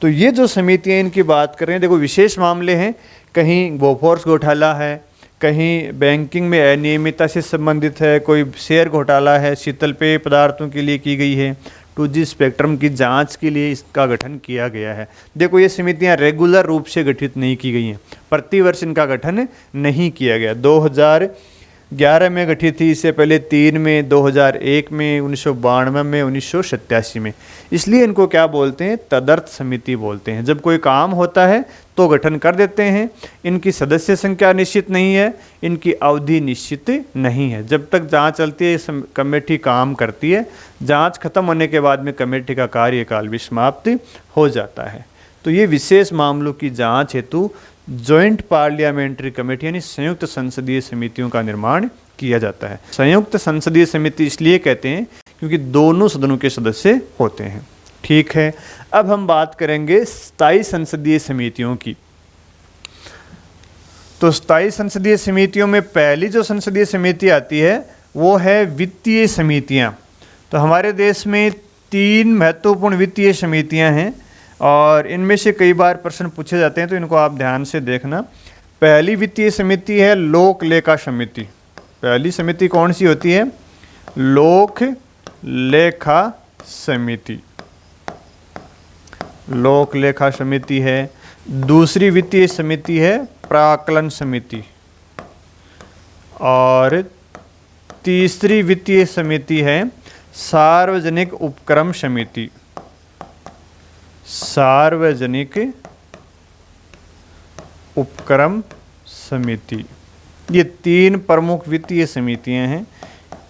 तो ये जो समितियाँ इनकी बात कर रहे हैं, देखो विशेष मामले हैं, कहीं बोफोर्स घोटाला है, कहीं बैंकिंग में अनियमितता से संबंधित है, कोई शेयर घोटाला है, शीतल पेय पदार्थों के लिए की गई है, 2G स्पेक्ट्रम की जांच के लिए इसका गठन किया गया है। देखो ये समितियां रेगुलर रूप से गठित नहीं की गई हैं, प्रतिवर्ष इनका गठन नहीं किया गया। 2011 में गठित थी, इससे पहले 3 में, 2001 में, 1992 में, 1987 में। इसलिए इनको क्या बोलते हैं? तदर्थ समिति बोलते हैं। जब कोई काम होता है तो गठन कर देते हैं। इनकी सदस्य संख्या निश्चित नहीं है, इनकी अवधि निश्चित नहीं है। जब तक जांच चलती है कमेटी काम करती है, जांच खत्म होने के बाद में कमेटी का कार्यकाल भी समाप्त हो जाता है। तो ये विशेष मामलों की जांच हेतु जॉइंट पार्लियामेंट्री कमेटी यानी संयुक्त संसदीय समितियों का निर्माण किया जाता है। संयुक्त संसदीय समिति इसलिए कहते हैं क्योंकि दोनों सदनों के सदस्य होते हैं। ठीक है, अब हम बात करेंगे स्थायी संसदीय समितियों की। तो स्थायी संसदीय समितियों में पहली जो संसदीय समिति आती है वो है वित्तीय समितियां। तो हमारे देश में 3 महत्वपूर्ण वित्तीय समितियां हैं और इनमें से कई बार प्रश्न पूछे जाते हैं, तो इनको आप ध्यान से देखना। पहली वित्तीय समिति है लोक लेखा समिति। पहली समिति कौन सी होती है? लोक लेखा समिति। लोक लेखा समिति है। दूसरी वित्तीय समिति है प्राक्कलन समिति। और तीसरी वित्तीय समिति है सार्वजनिक उपक्रम समिति। सार्वजनिक उपक्रम समिति। ये 3 प्रमुख वित्तीय समितियां हैं।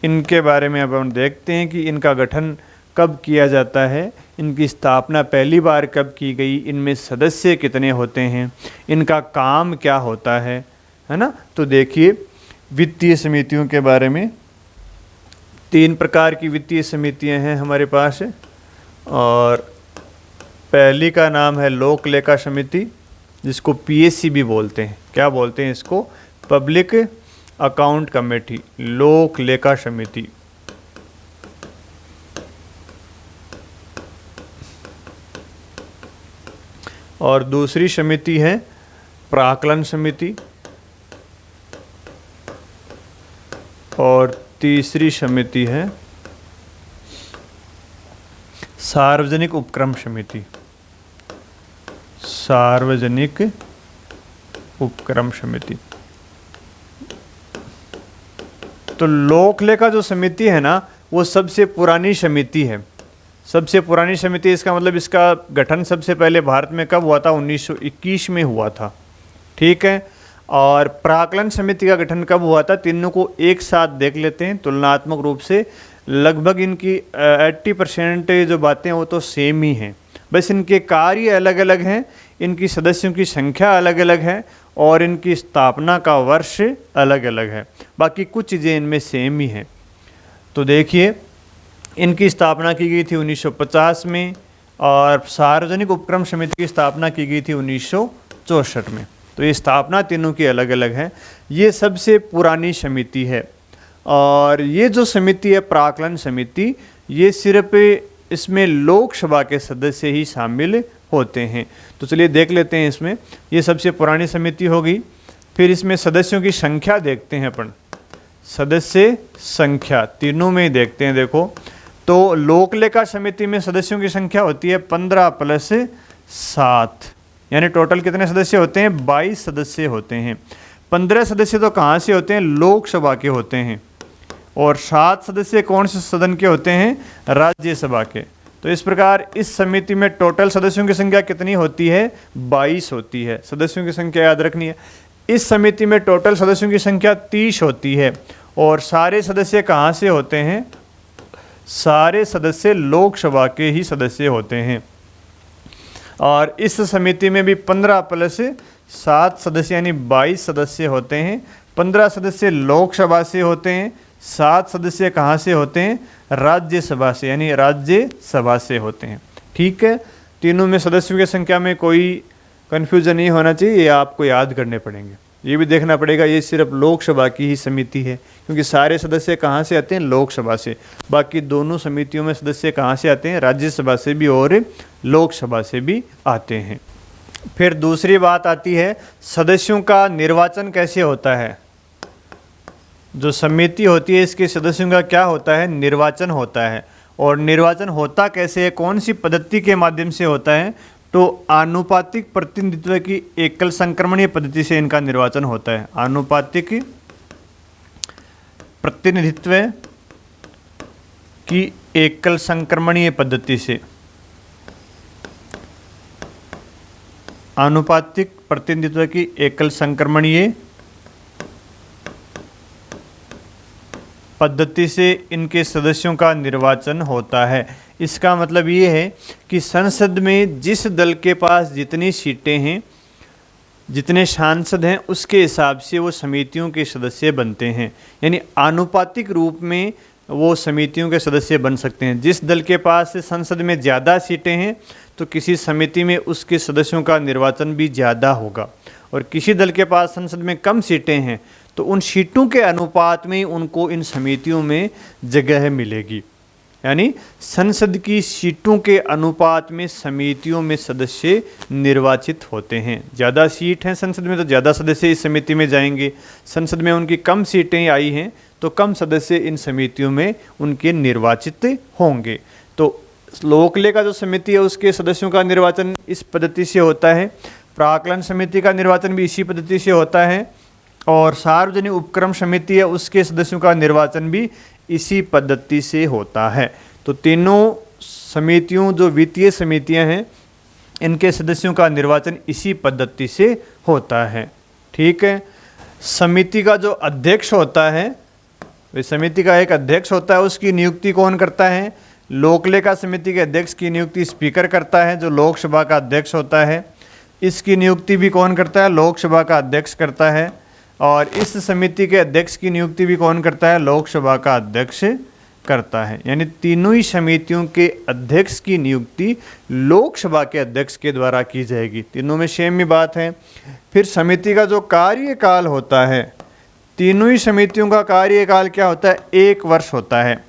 इनके बारे में अब हम देखते हैं कि इनका गठन कब किया जाता है, इनकी स्थापना पहली बार कब की गई, इनमें सदस्य कितने होते हैं, इनका काम क्या होता है ना। तो देखिए वित्तीय समितियों के बारे में, 3 प्रकार की वित्तीय समितियां हैं हमारे पास। और पहली का नाम है लोक लेखा समिति, जिसको पीएससी भी बोलते हैं। क्या बोलते हैं इसको? पब्लिक अकाउंट कमेटी, लोक लेखा समिति। और दूसरी समिति है प्राक्कलन समिति। और तीसरी समिति है सार्वजनिक उपक्रम समिति, सार्वजनिक उपक्रम समिति। तो लोक लेखा जो समिति है ना, वो सबसे पुरानी समिति है, सबसे पुरानी समिति। इसका मतलब इसका गठन सबसे पहले भारत में कब हुआ था? 1921 में हुआ था, ठीक है। और प्राक्कलन समिति का गठन कब हुआ था? तीनों को एक साथ देख लेते हैं तुलनात्मक रूप से। लगभग इनकी 80% जो बातें वो तो सेम ही हैं, बस इनके कार्य अलग अलग हैं, इनकी सदस्यों की संख्या अलग अलग है और इनकी स्थापना का वर्ष अलग अलग है। बाकी कुछ चीज़ें इनमें सेम ही हैं। तो देखिए इनकी स्थापना की गई थी 1950 में और सार्वजनिक उपक्रम समिति की स्थापना की गई थी 1964 में। तो ये स्थापना तीनों की अलग अलग है। ये सबसे पुरानी समिति है। और ये जो समिति है प्राक्कलन समिति, ये सिर्फ इसमें लोकसभा के सदस्य ही शामिल होते हैं। तो चलिए देख लेते हैं इसमें। ये सबसे पुरानी समिति होगी। फिर इसमें सदस्यों की संख्या देखते हैं अपन, सदस्य संख्या तीनों में ही देखते हैं। देखो तो लोक लेखा समिति में सदस्यों की संख्या होती है 15 + 7, यानी टोटल कितने सदस्य होते हैं? 22 सदस्य होते हैं। 15 सदस्य तो कहाँ से होते हैं? लोकसभा के होते हैं। और 7 सदस्य कौन से सदन के होते हैं? राज्यसभा के। तो इस प्रकार इस समिति में टोटल सदस्यों की संख्या कितनी होती है? 22 होती है। सदस्यों की संख्या याद रखनी है। इस समिति में टोटल सदस्यों की संख्या 30 होती है। और सारे सदस्य कहाँ से होते हैं? सारे सदस्य लोकसभा के ही सदस्य होते हैं। और इस समिति में भी 15 + 7 सदस्य यानी 22 सदस्य होते हैं। 15 सदस्य लोकसभा से होते हैं, 7 सदस्य कहाँ से होते हैं? राज्यसभा से, यानी राज्यसभा से होते हैं, ठीक है। तीनों में सदस्यों की संख्या में कोई कन्फ्यूजन नहीं होना चाहिए, ये आपको याद करने पड़ेंगे। ये भी देखना पड़ेगा ये सिर्फ लोकसभा की ही समिति है, क्योंकि सारे सदस्य कहाँ से आते हैं? लोकसभा से। बाकी दोनों समितियों में सदस्य कहाँ से आते हैं? राज्यसभा से भी और लोकसभा से भी आते हैं। फिर दूसरी बात आती है सदस्यों का निर्वाचन कैसे होता है। जो समिति होती है इसके सदस्यों का क्या होता है? निर्वाचन होता है। और निर्वाचन होता कैसे है? कौन सी पद्धति के माध्यम से होता है? तो आनुपातिक प्रतिनिधित्व की एकल संक्रमणीय पद्धति से इनका निर्वाचन होता है। आनुपातिक प्रतिनिधित्व की एकल संक्रमणीय पद्धति से, आनुपातिक प्रतिनिधित्व की एकल संक्रमणीय पद्धति से इनके सदस्यों का निर्वाचन होता है। इसका मतलब ये है कि संसद में जिस दल के पास जितनी सीटें हैं, जितने सांसद हैं, उसके हिसाब से वो समितियों के सदस्य बनते हैं। यानी आनुपातिक रूप में वो समितियों के सदस्य बन सकते हैं। जिस दल के पास संसद में ज़्यादा सीटें हैं तो किसी समिति में उसके सदस्यों का निर्वाचन भी ज़्यादा होगा। और किसी दल के पास संसद में कम सीटें हैं तो उन सीटों के अनुपात में उनको इन समितियों में जगह मिलेगी। यानी संसद की सीटों के अनुपात में समितियों में सदस्य निर्वाचित होते हैं। ज़्यादा सीट हैं संसद में तो ज़्यादा सदस्य इस समिति में जाएंगे। संसद में उनकी कम सीटें आई हैं तो कम सदस्य इन समितियों में उनके निर्वाचित होंगे। तो लोकले का जो समिति है उसके सदस्यों का निर्वाचन इस पद्धति से होता है। प्राक्कलन समिति का निर्वाचन भी इसी पद्धति से होता है। और सार्वजनिक उपक्रम समिति है उसके सदस्यों का निर्वाचन भी इसी पद्धति से होता है। तो तीनों समितियों जो वित्तीय समितियां हैं इनके सदस्यों का निर्वाचन इसी पद्धति से होता है, ठीक है। समिति का जो अध्यक्ष होता है, वे समिति का एक अध्यक्ष होता है, उसकी नियुक्ति कौन करता है? लोक लेखा समिति के अध्यक्ष की नियुक्ति स्पीकर करता है, जो लोकसभा का अध्यक्ष होता है। इसकी नियुक्ति भी कौन करता है? लोकसभा का अध्यक्ष करता है। और इस समिति के अध्यक्ष की नियुक्ति भी कौन करता है? लोकसभा का अध्यक्ष करता है। यानी तीनों ही समितियों के अध्यक्ष की नियुक्ति लोकसभा के अध्यक्ष के द्वारा की जाएगी। तीनों में सेम ही बात है। फिर समिति का जो कार्यकाल होता है, तीनों ही समितियों का कार्यकाल क्या होता है? 1 वर्ष होता है।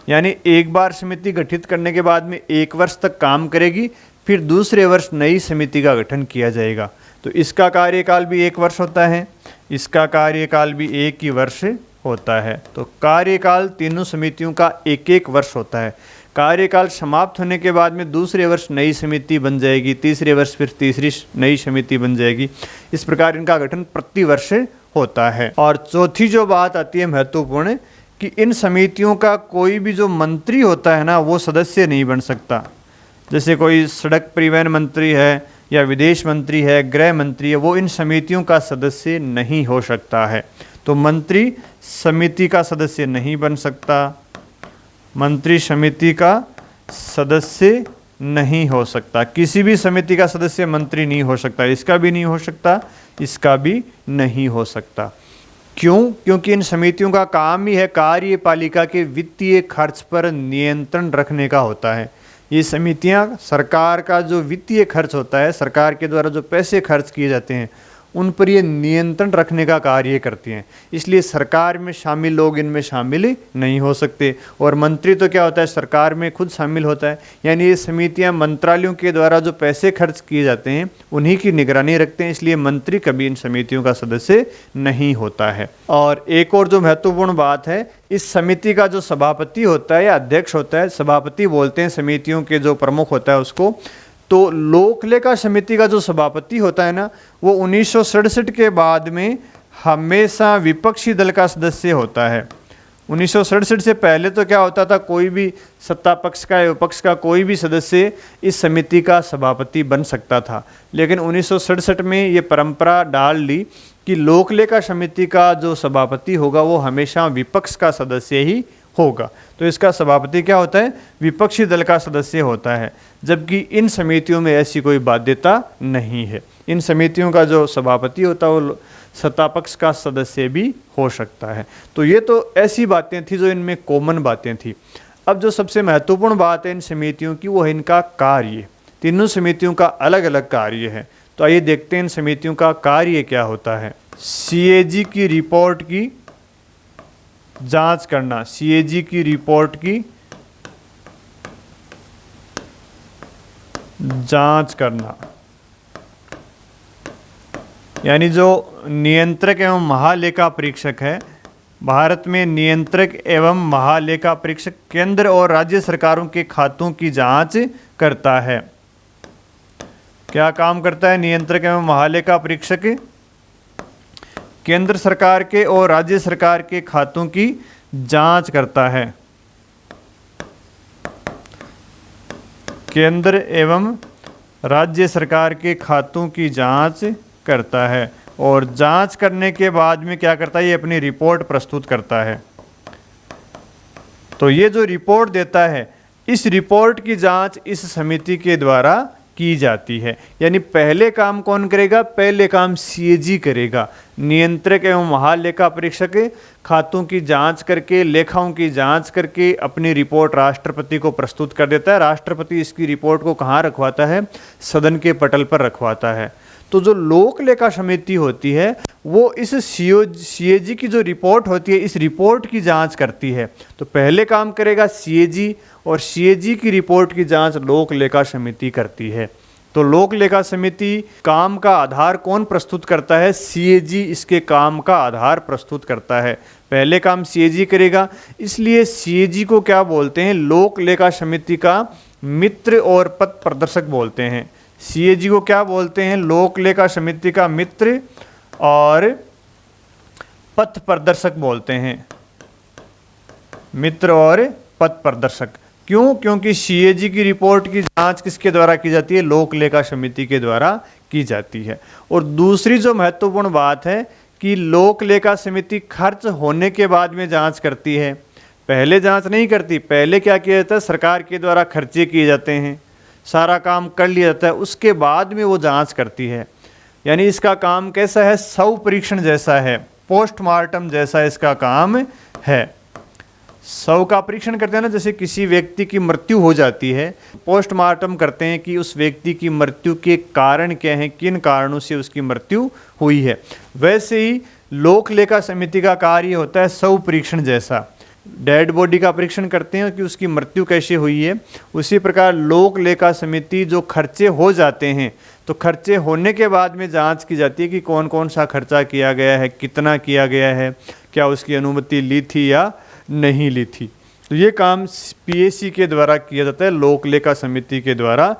यानी एक बार समिति गठित करने के बाद में 1 वर्ष तक काम करेगी, फिर दूसरे वर्ष नई समिति का गठन किया जाएगा। तो इसका कार्यकाल भी 1 वर्ष होता है, इसका कार्यकाल भी 1 ही वर्ष होता है। तो कार्यकाल तीनों समितियों का 1-1 वर्ष होता है। कार्यकाल समाप्त होने के बाद में दूसरे वर्ष नई समिति बन जाएगी, तीसरे वर्ष फिर तीसरी नई समिति बन जाएगी। इस प्रकार इनका गठन प्रति वर्ष होता है। और चौथी जो बात आती है महत्वपूर्ण, कि इन समितियों का कोई भी जो मंत्री होता है ना, वो सदस्य नहीं बन सकता। जैसे कोई सड़क परिवहन मंत्री है या विदेश मंत्री है, गृह मंत्री है, वो इन समितियों का सदस्य नहीं हो सकता है। तो मंत्री समिति का सदस्य नहीं बन सकता, मंत्री समिति का सदस्य नहीं हो सकता, किसी भी समिति का सदस्य मंत्री नहीं हो सकता। इसका भी नहीं हो सकता, इसका भी नहीं हो सकता। क्यों? क्योंकि इन समितियों का काम ही है कार्यपालिका के वित्तीय खर्च पर नियंत्रण रखने का होता है। ये समितियां सरकार का जो वित्तीय खर्च होता है, सरकार के द्वारा जो पैसे खर्च किए जाते हैं, उन पर ये नियंत्रण रखने का कार्य करती हैं। इसलिए सरकार में शामिल लोग इनमें शामिल नहीं हो सकते। और मंत्री तो क्या होता है? सरकार में खुद शामिल होता है। यानी ये समितियां मंत्रालयों के द्वारा जो पैसे खर्च किए जाते हैं, उन्हीं की निगरानी रखते हैं। इसलिए मंत्री कभी इन समितियों का सदस्य नहीं होता है। और एक और जो महत्वपूर्ण बात है, इस समिति का जो सभापति होता है या अध्यक्ष होता है, सभापति बोलते हैं समितियों के जो प्रमुख होता है उसको। तो लोक लेखा समिति का जो सभापति होता है ना, वो 1967 के बाद में हमेशा विपक्षी दल का सदस्य होता है। 1967 से पहले तो क्या होता था? कोई भी सत्ता पक्ष का या विपक्ष का कोई भी सदस्य इस समिति का सभापति बन सकता था। लेकिन 1967 में ये परंपरा डाल ली कि लोक लेखा समिति का जो सभापति होगा वो हमेशा विपक्ष का सदस्य ही होगा। तो इसका सभापति क्या होता है? विपक्षी दल का सदस्य होता है। जबकि इन समितियों में ऐसी कोई बाध्यता नहीं है। इन समितियों का जो सभापति होता है वो सत्ता पक्ष का सदस्य भी हो सकता है। तो ये तो ऐसी बातें थी जो इनमें कॉमन बातें थी। अब जो सबसे महत्वपूर्ण बात है इन समितियों की, वो है इनका कार्य। तीनों समितियों का अलग अलग कार्य है। तो आइए देखते हैं इन समितियों का कार्य क्या होता है। सीएजी की रिपोर्ट की जांच करना, सीएजी की रिपोर्ट की जांच करना, यानी जो नियंत्रक एवं महालेखा परीक्षक है, भारत में नियंत्रक एवं महालेखा परीक्षक केंद्र और राज्य सरकारों के खातों की जांच करता है। क्या काम करता है नियंत्रक एवं महालेखा परीक्षक? केंद्र सरकार के और राज्य सरकार के खातों की जांच करता है। केंद्र एवं राज्य सरकार के खातों की जांच करता है और जांच करने के बाद में क्या करता है? ये अपनी रिपोर्ट प्रस्तुत करता है। तो ये जो रिपोर्ट देता है, इस रिपोर्ट की जांच इस समिति के द्वारा की जाती है। यानी पहले काम कौन करेगा? पहले काम सीएजी करेगा। नियंत्रक एवं महालेखा परीक्षक खातों की जांच करके, लेखाओं की जांच करके अपनी रिपोर्ट राष्ट्रपति को प्रस्तुत कर देता है। राष्ट्रपति इसकी रिपोर्ट को कहाँ रखवाता है? सदन के पटल पर रखवाता है। तो जो लोक लेखा समिति होती है वो इस सीएजी की जो रिपोर्ट होती है, इस रिपोर्ट की जांच करती है। तो पहले काम करेगा सीएजी और सीएजी की रिपोर्ट की जांच लोक लेखा समिति करती है। तो लोक लेखा समिति काम का आधार कौन प्रस्तुत करता है? सीएजी इसके काम का आधार प्रस्तुत करता है। पहले काम सीएजी करेगा, इसलिए सीएजी को क्या बोलते हैं? लोक लेखा समिति का मित्र और पथ प्रदर्शक बोलते हैं। सीएजी को क्या बोलते हैं? लोक लेखा समिति का मित्र और पथ प्रदर्शक बोलते हैं। मित्र और पथ प्रदर्शक। क्यों? क्योंकि सीएजी की रिपोर्ट की जांच किसके द्वारा की जाती है? लोक लेखा समिति के द्वारा की जाती है। और दूसरी जो महत्वपूर्ण बात है कि लोक लेखा समिति खर्च होने के बाद में जांच करती है। पहले जांच नहीं करती। पहले क्या किया जाता है, सरकार के द्वारा खर्चे किए जाते हैं, सारा काम कर लिया जाता है, उसके बाद में वो जांच करती है। यानी इसका काम कैसा है, शव परीक्षण जैसा है, पोस्टमार्टम जैसा इसका काम है। शव का परीक्षण करते हैं ना, जैसे किसी व्यक्ति की मृत्यु हो जाती है, पोस्टमार्टम करते हैं कि उस व्यक्ति की मृत्यु के कारण क्या हैं, किन कारणों से उसकी मृत्यु हुई है। वैसे ही लोक लेखा समिति का कार्य होता है शव परीक्षण जैसा, डेड बॉडी का परीक्षण करते हैं कि उसकी मृत्यु कैसे हुई है। उसी प्रकार लोक लेखा समिति जो खर्चे हो जाते हैं, तो खर्चे होने के बाद में जांच की जाती है कि कौन कौन सा खर्चा किया गया है, कितना किया गया है, क्या उसकी अनुमति ली थी या नहीं ली थी। तो ये काम पीएसी के द्वारा किया जाता है, लोक लेखा समिति के द्वारा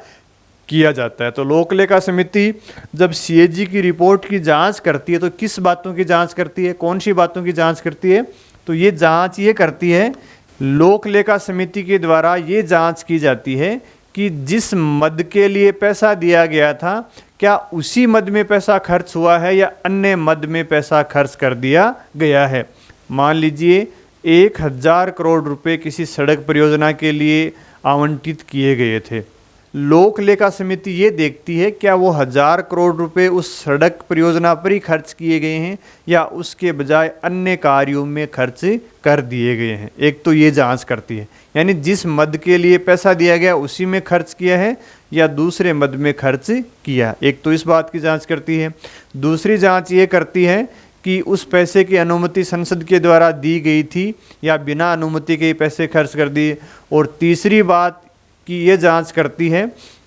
किया जाता है। तो लोक लेखा समिति जब सीएजी की रिपोर्ट की जांच करती है तो किस बातों की जांच करती है, कौन सी बातों की जांच करती है, तो ये जांच ये करती है, लोक लेखा समिति के द्वारा ये जांच की जाती है कि जिस मद के लिए पैसा दिया गया था, क्या उसी मद में पैसा खर्च हुआ है या अन्य मद में पैसा खर्च कर दिया गया है। मान लीजिए 1000 करोड़ रुपए किसी सड़क परियोजना के लिए आवंटित किए गए थे। लोक लेखा समिति ये देखती है क्या वो 1000 करोड़ रुपए उस सड़क परियोजना पर ही खर्च किए गए हैं या उसके बजाय अन्य कार्यों में खर्च कर दिए गए हैं। एक तो ये जांच करती है, यानी जिस मद के लिए पैसा दिया गया उसी में खर्च किया है या दूसरे मद में खर्च किया। एक तो इस बात की जांच करती है। दूसरी जांच ये करती है कि उस पैसे की अनुमति संसद के द्वारा दी गई थी या बिना अनुमति के पैसे खर्च कर दिए। और तीसरी बात कि ये जांच करती है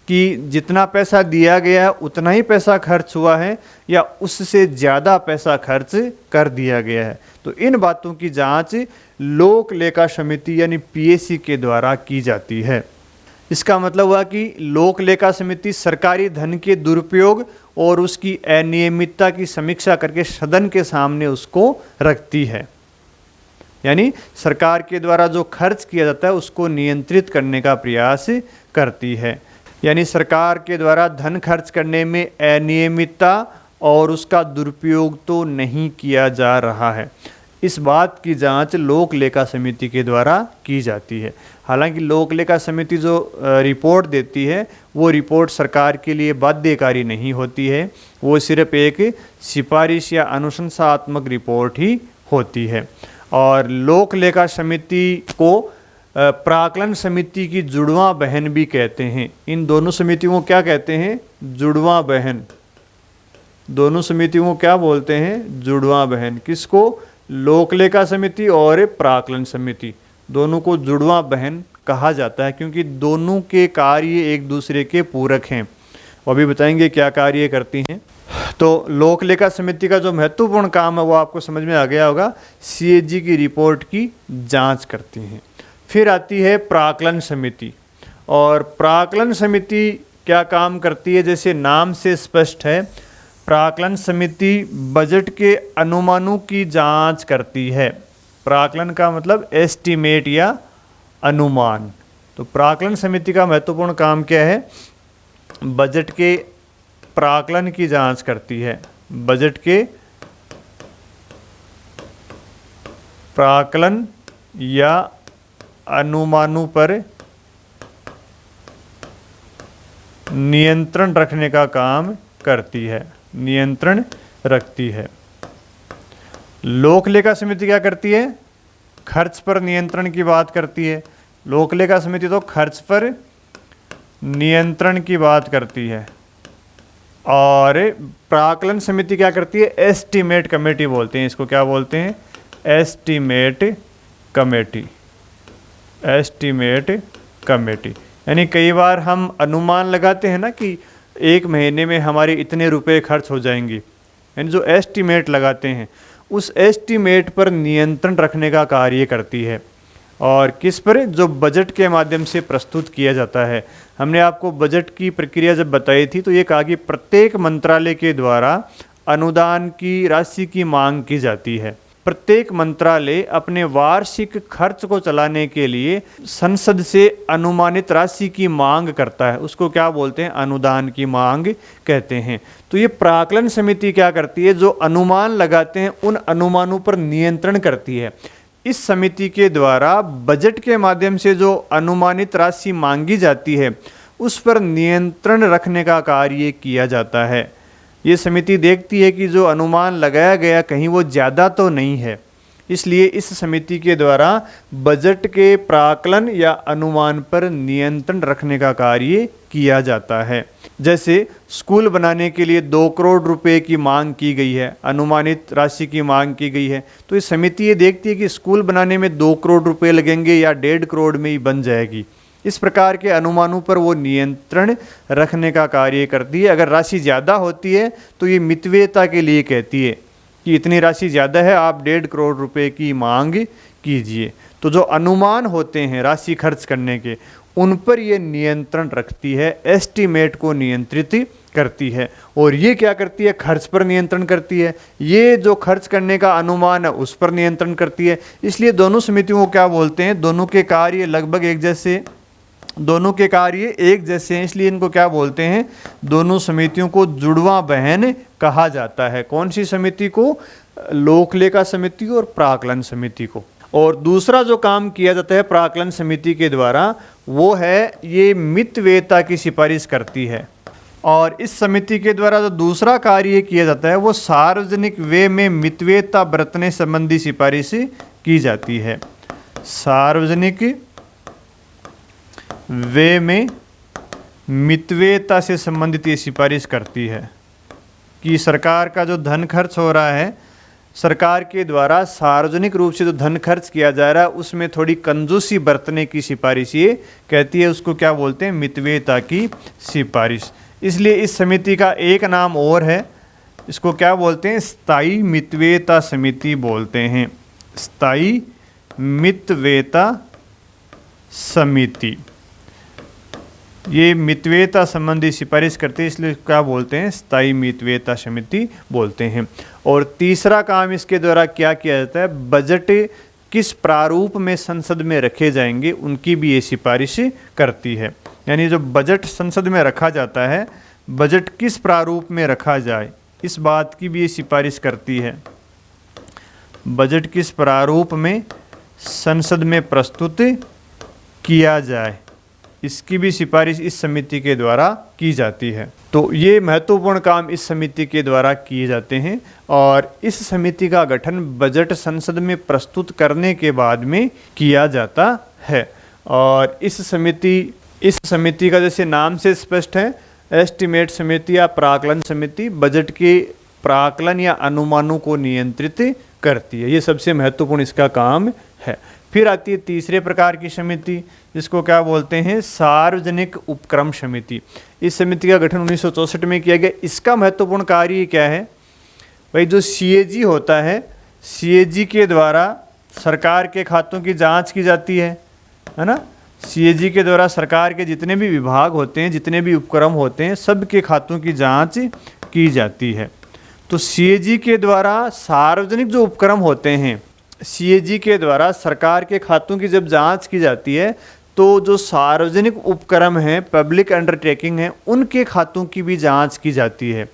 कि जितना पैसा दिया गया है उतना ही पैसा खर्च हुआ है या उससे ज़्यादा पैसा खर्च कर दिया गया है। तो इन बातों की जांच लोक लेखा समिति यानी पीएसी के द्वारा की जाती है। इसका मतलब हुआ कि लोक लेखा समिति सरकारी धन के दुरुपयोग और उसकी अनियमितता की समीक्षा करके सदन के सामने उसको रखती है। यानी सरकार के द्वारा जो खर्च किया जाता है उसको नियंत्रित करने का प्रयास करती है। यानी सरकार के द्वारा धन खर्च करने में अनियमितता और उसका दुरुपयोग तो नहीं किया जा रहा है, इस बात की जांच लोक लेखा समिति के द्वारा की जाती है। हालांकि लोक लेखा समिति जो रिपोर्ट देती है वो रिपोर्ट सरकार के लिए बाध्यकारी नहीं होती है, वो सिर्फ एक सिफारिश या अनुशंसात्मक रिपोर्ट ही होती है। और लोक लेखा समिति को प्राक्कलन समिति की जुड़वां बहन भी कहते हैं। इन दोनों समितियों को क्या कहते हैं, जुड़वां बहन। दोनों समितियों को क्या बोलते हैं, जुड़वां बहन। किसको, लोक लेखा समिति और प्राक्कलन समिति, दोनों को जुड़वां बहन कहा जाता है क्योंकि दोनों के कार्य एक दूसरे के पूरक हैं। वो अभी बताएंगे क्या कार्य करती हैं। तो लोक लेखा समिति का जो महत्वपूर्ण काम है वो आपको समझ में आ गया होगा, सीएजी की रिपोर्ट की जांच करती हैं। फिर आती है प्राक्कलन समिति। और प्राक्कलन समिति क्या काम करती है, जैसे नाम से स्पष्ट है, प्राक्कलन समिति बजट के अनुमानों की जांच करती है। प्राक्कलन का मतलब एस्टीमेट या अनुमान। तो प्राक्कलन समिति का महत्वपूर्ण काम क्या है, बजट के प्राक्कलन की जांच करती है। बजट के प्राक्कलन या अनुमानों पर नियंत्रण रखने का काम करती है, नियंत्रण रखती है। लोक लेखा समिति क्या करती है, खर्च पर नियंत्रण की बात करती है। लोक लेखा समिति तो खर्च पर नियंत्रण की बात करती है। और प्राक्कलन समिति क्या करती है, एस्टीमेट कमेटी बोलते हैं इसको, क्या बोलते हैं, एस्टीमेट कमेटी। एस्टीमेट कमेटी यानी कई बार हम अनुमान लगाते हैं ना कि एक महीने में हमारे इतने रुपए खर्च हो जाएंगे, यानी जो एस्टीमेट लगाते हैं उस एस्टीमेट पर नियंत्रण रखने का कार्य करती है। और किस पर, जो बजट के माध्यम से प्रस्तुत किया जाता है। हमने आपको बजट की प्रक्रिया जब बताई थी तो ये कहा कि प्रत्येक मंत्रालय के द्वारा अनुदान की राशि की मांग की जाती है। प्रत्येक मंत्रालय अपने वार्षिक खर्च को चलाने के लिए संसद से अनुमानित राशि की मांग करता है, उसको क्या बोलते हैं, अनुदान की मांग कहते हैं। तो ये प्राक्कलन समिति क्या करती है, जो अनुमान लगाते हैं उन अनुमानों पर नियंत्रण करती है। इस समिति के द्वारा बजट के माध्यम से जो अनुमानित राशि मांगी जाती है उस पर नियंत्रण रखने का कार्य किया जाता है। ये समिति देखती है कि जो अनुमान लगाया गया कहीं वो ज़्यादा तो नहीं है, इसलिए इस समिति के द्वारा बजट के प्राकलन या अनुमान पर नियंत्रण रखने का कार्य किया जाता है। जैसे स्कूल बनाने के लिए 2 करोड़ रुपए की मांग की गई है, अनुमानित राशि की मांग की गई है, तो इस समिति ये देखती है कि स्कूल बनाने में 2 करोड़ रुपए लगेंगे या 1.5 करोड़ में ही बन जाएगी। इस प्रकार के अनुमानों पर वो नियंत्रण रखने का कार्य करती है। अगर राशि ज़्यादा होती है तो ये मितव्ययता के लिए कहती है कि इतनी राशि ज़्यादा है, आप 1.5 करोड़ रुपए की मांग कीजिए। तो जो अनुमान होते हैं राशि खर्च करने के, उन पर ये नियंत्रण रखती है, एस्टीमेट को नियंत्रित करती है। और ये क्या करती है? खर्च पर नियंत्रण करती है। ये जो खर्च करने का अनुमान है उस पर नियंत्रण करती है। इसलिए दोनों समितियों को क्या बोलते हैं? दोनों के कार्य लगभग एक जैसे, दोनों के कार्य एक जैसे हैं, इसलिए इनको क्या बोलते हैं? दोनों समितियों को जुड़वा बहन कहा जाता है। कौन सी समिति को? लोकलेखा समिति और प्राकलन समिति को। और दूसरा जो काम किया जाता है प्राकलन समिति के द्वारा वो है ये मितव्ययता की सिफारिश करती है। और इस समिति के द्वारा जो दूसरा कार्य किया जाता है वो सार्वजनिक व्यय में मितव्ययता बरतने संबंधी सिफारिश की जाती है। सार्वजनिक व्यय में मितव्ययता से संबंधित ये सिफारिश करती है कि सरकार का जो धन खर्च हो रहा है, सरकार के द्वारा सार्वजनिक रूप से जो धन खर्च किया जा रहा है उसमें थोड़ी कंजूसी बरतने की सिफारिश ये कहती है। उसको क्या बोलते हैं? मितव्ययता की सिफारिश। इसलिए इस समिति का एक नाम और है, इसको क्या बोलते हैं? स्थायी मितव्ययता समिति बोलते हैं। स्थायी मितव्ययता समिति ये मितव्ययता संबंधी सिफारिश करते हैं, इसलिए क्या बोलते हैं? स्थायी मितव्ययता समिति बोलते हैं। और तीसरा काम इसके द्वारा क्या किया जाता है? बजट किस प्रारूप में संसद में रखे जाएंगे उनकी भी ये सिफारिश करती है। यानी जो बजट संसद में रखा जाता है, बजट किस प्रारूप में रखा जाए इस बात की भी ये सिफारिश करती है। बजट किस प्रारूप में संसद में प्रस्तुत किया जाए इसकी भी सिफारिश इस समिति के द्वारा की जाती है। तो ये महत्वपूर्ण काम इस समिति के द्वारा किए जाते हैं। और इस समिति का गठन बजट संसद में प्रस्तुत करने के बाद में किया जाता है। और इस समिति का जैसे नाम से स्पष्ट है, एस्टीमेट समिति या प्राकलन समिति बजट के प्राकलन या अनुमानों को नियंत्रित करती है। ये सबसे महत्वपूर्ण इसका काम है। फिर आती है तीसरे प्रकार की समिति, जिसको क्या बोलते हैं? सार्वजनिक उपक्रम समिति। इस समिति का गठन 1964 में किया गया। इसका महत्वपूर्ण कार्य क्या है? भाई जो सीएजी होता है, सीएजी के द्वारा सरकार के खातों की जांच की जाती है ना। सीएजी के द्वारा सरकार के जितने भी विभाग होते हैं, जितने भी उपक्रम होते हैं, सब के खातों की जांच की जाती है। तो सीएजी के द्वारा सार्वजनिक जो उपक्रम होते हैं, सीएजी के द्वारा सरकार के खातों की जब जांच की जाती है तो जो सार्वजनिक उपक्रम हैं, पब्लिक अंडरटेकिंग है, उनके खातों की भी जांच की जाती है।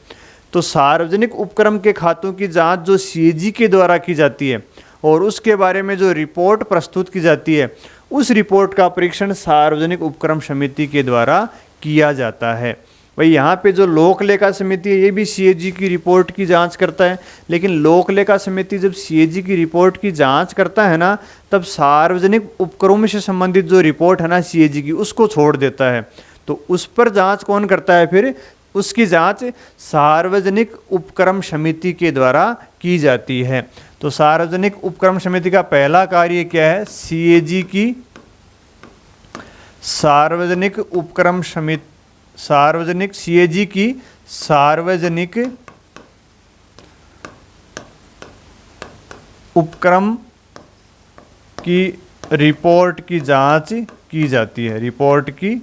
तो सार्वजनिक उपक्रम के खातों की जांच जो सीएजी के द्वारा की जाती है और उसके बारे में जो रिपोर्ट प्रस्तुत की जाती है, उस रिपोर्ट का परीक्षण सार्वजनिक उपक्रम समिति के द्वारा किया जाता है। भाई यहाँ पे जो लोक लेखा समिति है ये भी सीएजी की रिपोर्ट की जांच करता है, लेकिन लोक लेखा समिति जब सीएजी की रिपोर्ट की जांच करता है ना, तब सार्वजनिक उपक्रम से संबंधित जो रिपोर्ट है ना सीएजी की, उसको छोड़ देता है। तो उस पर जांच कौन करता है? फिर उसकी जांच सार्वजनिक उपक्रम समिति के द्वारा की जाती है। तो सार्वजनिक उपक्रम समिति का पहला कार्य क्या है? सीएजी की सार्वजनिक उपक्रम समिति, सार्वजनिक सीएजी की सार्वजनिक उपक्रम की रिपोर्ट की जांच की जाती है। रिपोर्ट की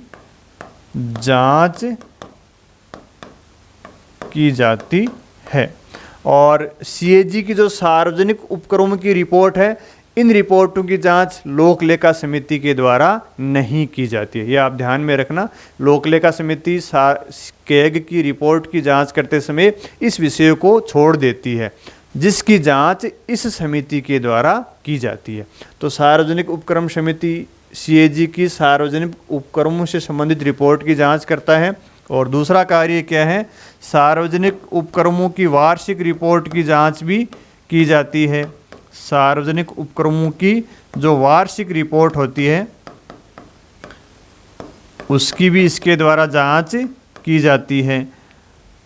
जांच की जाती है। और सीएजी की जो सार्वजनिक उपक्रमों की रिपोर्ट है, इन रिपोर्टों की जांच लोक लेखा समिति के द्वारा नहीं की जाती है। ये आप ध्यान में रखना। लोक लेखा समिति कैग की रिपोर्ट की जांच करते समय इस विषय को छोड़ देती है। जिसकी जांच इस समिति के द्वारा की जाती है। तो सार्वजनिक उपक्रम समिति CAG की सार्वजनिक उपक्रमों से संबंधित रिपोर्ट की जांच करता है। और दूसरा कार्य क्या है, सार्वजनिक उपक्रमों की वार्षिक रिपोर्ट की जांच भी की जाती है। सार्वजनिक उपक्रमों की जो वार्षिक रिपोर्ट होती है उसकी भी इसके द्वारा जांच की जाती है।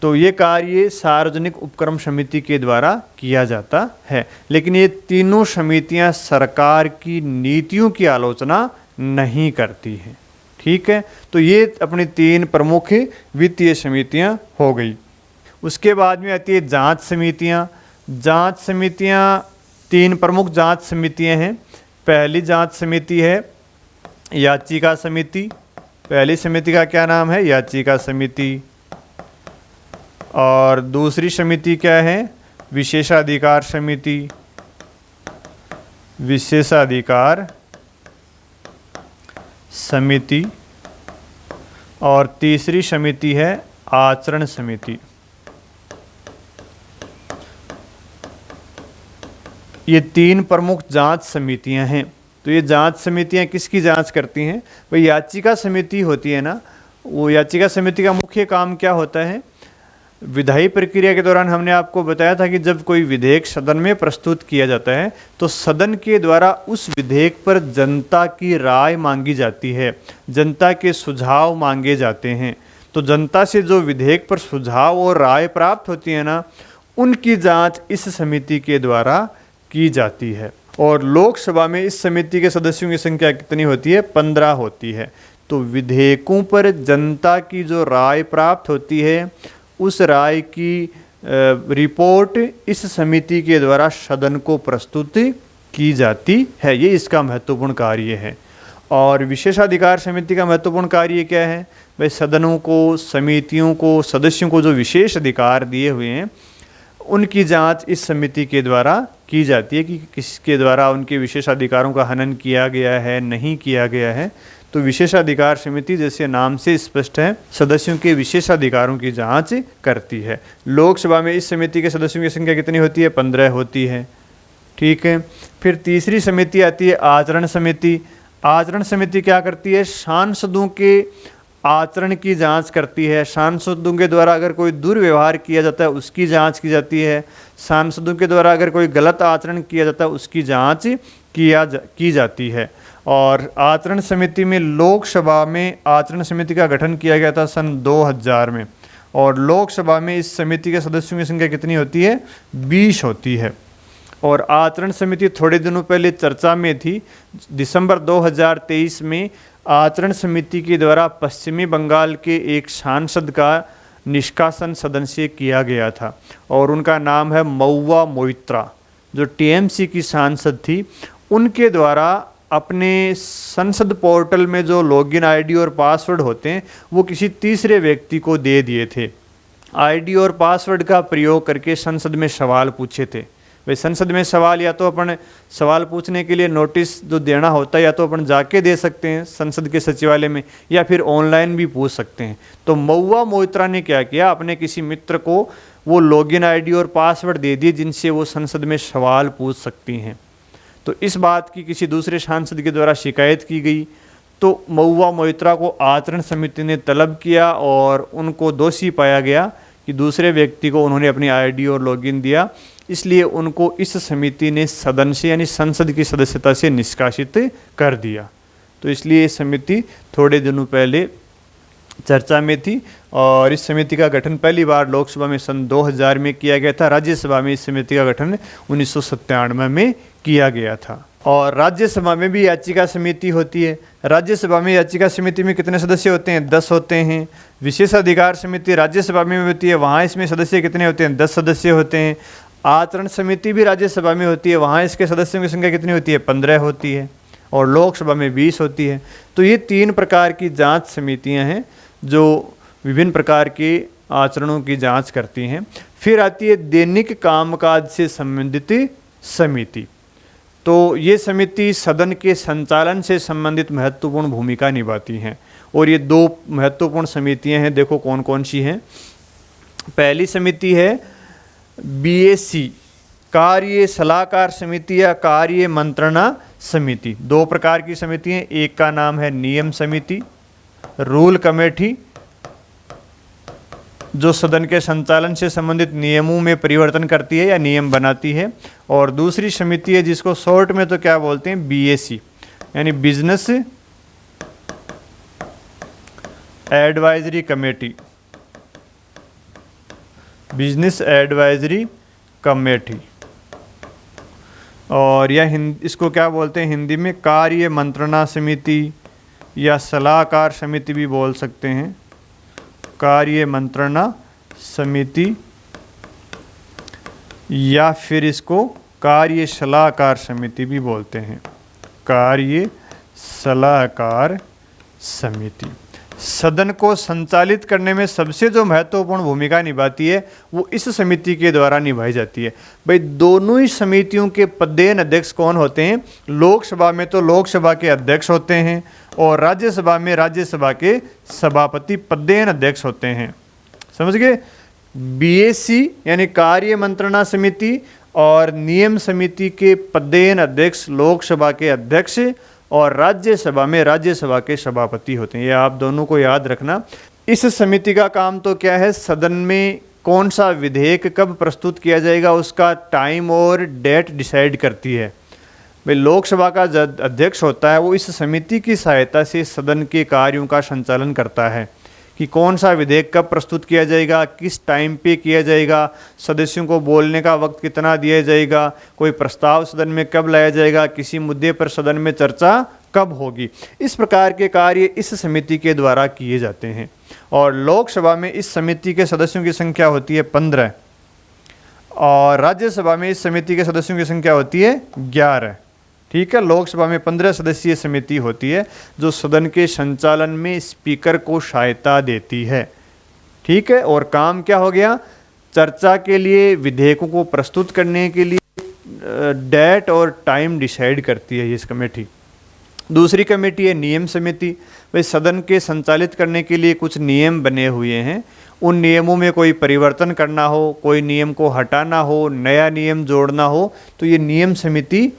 तो ये कार्य सार्वजनिक उपक्रम समिति के द्वारा किया जाता है। लेकिन ये तीनों समितियां सरकार की नीतियों की आलोचना नहीं करती हैं। ठीक है, तो ये अपनी 3 प्रमुख वित्तीय समितियां हो गई। उसके बाद में आती है जांच समितियां। जांच समितियां 3 प्रमुख जांच समितियां हैं। पहली जांच समिति है याचिका समिति। पहली समिति का क्या नाम है, याचिका समिति। और दूसरी समिति क्या है, विशेषाधिकार समिति। विशेषाधिकार समिति। और तीसरी समिति है आचरण समिति। ये 3 प्रमुख जांच समितियां हैं। तो ये जांच समितियां किसकी जांच करती हैं, भाई याचिका समिति होती है ना, वो याचिका समिति का मुख्य काम क्या होता है, विधायी प्रक्रिया के दौरान हमने आपको बताया था कि जब कोई विधेयक सदन में प्रस्तुत किया जाता है तो सदन के द्वारा उस विधेयक पर जनता की राय मांगी जाती है, जनता के सुझाव मांगे जाते हैं। तो जनता से जो विधेयक पर सुझाव और राय प्राप्त होती है ना, उनकी जांच इस समिति के द्वारा की जाती है। और लोकसभा में इस समिति के सदस्यों की संख्या कितनी होती है, 15 होती है। तो विधेयकों पर जनता की जो राय प्राप्त होती है उस राय की रिपोर्ट इस समिति के द्वारा सदन को प्रस्तुत की जाती है। ये इसका महत्वपूर्ण कार्य है। और विशेषाधिकार समिति का महत्वपूर्ण कार्य क्या है, भाई सदनों को, समितियों को, सदस्यों को जो विशेष अधिकार दिए हुए हैं उनकी जांच इस समिति के द्वारा की जाती है कि किसके द्वारा उनके विशेषाधिकारों का हनन किया गया है, नहीं किया गया है। तो विशेषाधिकार समिति जैसे नाम से स्पष्ट है, सदस्यों के विशेषाधिकारों की जांच करती है। लोकसभा में इस समिति के सदस्यों की संख्या कितनी होती है, 15 होती है। ठीक है, फिर तीसरी समिति आती है आचरण समिति। आचरण समिति क्या करती है, सांसदों के आचरण की जांच करती है। सांसदों के द्वारा अगर कोई दुर्व्यवहार किया जाता है उसकी जांच की जाती है। सांसदों के द्वारा अगर कोई गलत आचरण किया जाता है उसकी जांच की जाती है। और आचरण समिति में लोकसभा में आचरण समिति का गठन किया गया था सन 2000 में। और लोकसभा में इस समिति के सदस्यों की संख्या कितनी होती है, 20 होती है। और आचरण समिति थोड़े दिनों पहले चर्चा में थी। दिसंबर 2023 में आचरण समिति के द्वारा पश्चिमी बंगाल के एक सांसद का निष्कासन सदन से किया गया था और उनका नाम है महुआ मोइत्रा, जो TMC की सांसद थी। उनके द्वारा अपने संसद पोर्टल में जो लॉगिन ID और पासवर्ड होते हैं वो किसी तीसरे व्यक्ति को दे दिए थे। ID और पासवर्ड का प्रयोग करके संसद में सवाल पूछे थे। भाई संसद में सवाल या तो अपन सवाल पूछने के लिए नोटिस जो देना होता है या तो अपन जाके दे सकते हैं संसद के सचिवालय में, या फिर ऑनलाइन भी पूछ सकते हैं। तो महुआ मोइत्रा ने क्या किया, अपने किसी मित्र को वो लॉगिन ID और पासवर्ड दे दिए जिनसे वो संसद में सवाल पूछ सकती हैं। तो इस बात की किसी दूसरे सांसद के द्वारा शिकायत की गई तो महुआ मोइत्रा को आचरण समिति ने तलब किया और उनको दोषी पाया गया कि दूसरे व्यक्ति को उन्होंने अपनी ID और लॉगिन दिया, इसलिए उनको इस समिति ने सदन से यानी संसद की सदस्यता से निष्कासित कर दिया। तो इसलिए ये समिति थोड़े दिनों पहले चर्चा में थी और इस समिति का गठन पहली बार लोकसभा में सन 2000 में किया गया था। राज्यसभा में इस समिति का गठन 1997 में किया गया था। और राज्यसभा में भी याचिका समिति होती है। राज्यसभा में याचिका समिति में कितने सदस्य होते हैं, 10 होते हैं। विशेषाधिकार समिति राज्यसभा में होती है, वहाँ इसमें सदस्य कितने होते हैं, 10 सदस्य होते हैं। आचरण समिति भी राज्यसभा में होती है, वहाँ इसके सदस्यों की संख्या कितनी होती है, 15 होती है। और लोकसभा में 20 होती है। तो ये 3 प्रकार की जांच समितियां हैं जो विभिन्न प्रकार के आचरणों की जांच करती हैं। फिर आती है दैनिक कामकाज से संबंधित समिति। तो ये समिति सदन के संचालन से संबंधित महत्वपूर्ण भूमिका निभाती हैं। और ये 2 महत्वपूर्ण समितियां हैं, देखो कौन कौन सी हैं। पहली समिति है BAC कार्य सलाहकार समिति या कार्य मंत्रणा समिति। दो प्रकार की समिति हैं, एक का नाम है नियम समिति, रूल कमेटी, जो सदन के संचालन से संबंधित नियमों में परिवर्तन करती है या नियम बनाती है, और दूसरी समिति है जिसको शॉर्ट में तो क्या बोलते हैं, बीएसी, यानी business advisory committee, business advisory committee, और या इसको क्या बोलते हैं हिंदी में कार्य मंत्रणा समिति या सलाहकार समिति भी बोल सकते हैं, कार्य मंत्रणा समिति, या फिर इसको कार्य सलाहकार समिति भी बोलते हैं, कार्य सलाहकार समिति। सदन को संचालित करने में सबसे जो महत्वपूर्ण भूमिका निभाती है वो इस समिति के द्वारा निभाई जाती है। भाई दोनों ही समितियों के पदेन अध्यक्ष कौन होते हैं, लोकसभा में तो लोकसभा के अध्यक्ष होते हैं और राज्यसभा में राज्यसभा के सभापति पदेन अध्यक्ष होते हैं। समझ गए। बीएसी यानी कार्य मंत्रणा समिति और नियम समिति के पदेन अध्यक्ष लोकसभा के अध्यक्ष और राज्यसभा में राज्यसभा के सभापति होते हैं। ये आप दोनों को याद रखना। इस समिति का काम तो क्या है, सदन में कौन सा विधेयक कब प्रस्तुत किया जाएगा उसका टाइम और डेट डिसाइड करती है। भाई लोकसभा का जो अध्यक्ष होता है वो इस समिति की सहायता से सदन के कार्यों का संचालन करता है कि कौन सा विधेयक कब प्रस्तुत किया जाएगा, किस टाइम पे किया जाएगा, सदस्यों को बोलने का वक्त कितना दिया जाएगा, कोई प्रस्ताव सदन में कब लाया जाएगा, किसी मुद्दे पर सदन में चर्चा कब होगी। इस प्रकार के कार्य इस समिति के द्वारा किए जाते हैं। और लोकसभा में इस समिति के सदस्यों की संख्या होती है 15 और राज्यसभा में इस समिति के सदस्यों की संख्या होती है 11। ठीक है, लोकसभा में 15 सदस्यीय समिति होती है जो सदन के संचालन में स्पीकर को सहायता देती है। ठीक है, और काम क्या हो गया, चर्चा के लिए विधेयकों को प्रस्तुत करने के लिए डेट और टाइम डिसाइड करती है ये इस कमेटी। दूसरी कमेटी है नियम समिति। भाई सदन के संचालित करने के लिए कुछ नियम बने हुए हैं, उन नियमों में कोई परिवर्तन करना हो, कोई नियम को हटाना हो, नया नियम जोड़ना हो, तो ये नियम समिति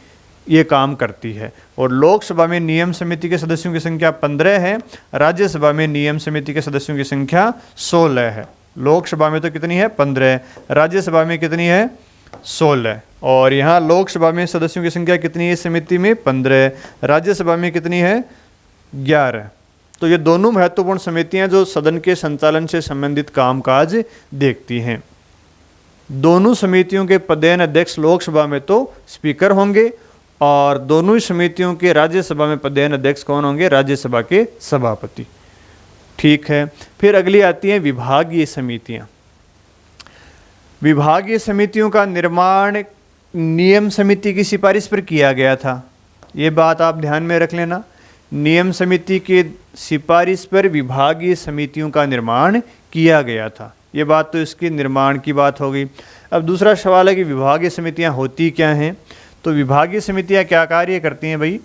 ये काम करती है। और लोकसभा में नियम समिति के सदस्यों की संख्या 15 है, राज्यसभा में नियम समिति के सदस्यों की संख्या 16 है। लोकसभा में तो कितनी है, 15, राज्यसभा में कितनी है, 16। और यहाँ लोकसभा में सदस्यों की संख्या कितनी है समिति में, 15, राज्यसभा में कितनी है, 11। तो ये दोनों महत्वपूर्ण समितियाँ जो सदन के संचालन से संबंधित कामकाज देखती हैं। दोनों समितियों के पदेन अध्यक्ष लोकसभा में तो स्पीकर होंगे और दोनों ही समितियों के राज्यसभा में पदेन अध्यक्ष कौन होंगे, राज्यसभा के सभापति। ठीक है, फिर अगली आती हैं विभागीय समितियां। विभागीय समितियों का निर्माण नियम समिति की सिफारिश पर किया गया था, ये बात आप ध्यान में रख लेना। नियम समिति के सिफारिश पर विभागीय समितियों का निर्माण किया गया था, ये बात तो इसके निर्माण की बात हो गई। अब दूसरा सवाल है कि विभागीय समितियां होती क्या हैं। तो विभागीय समितियां क्या कार्य करती हैं भाई,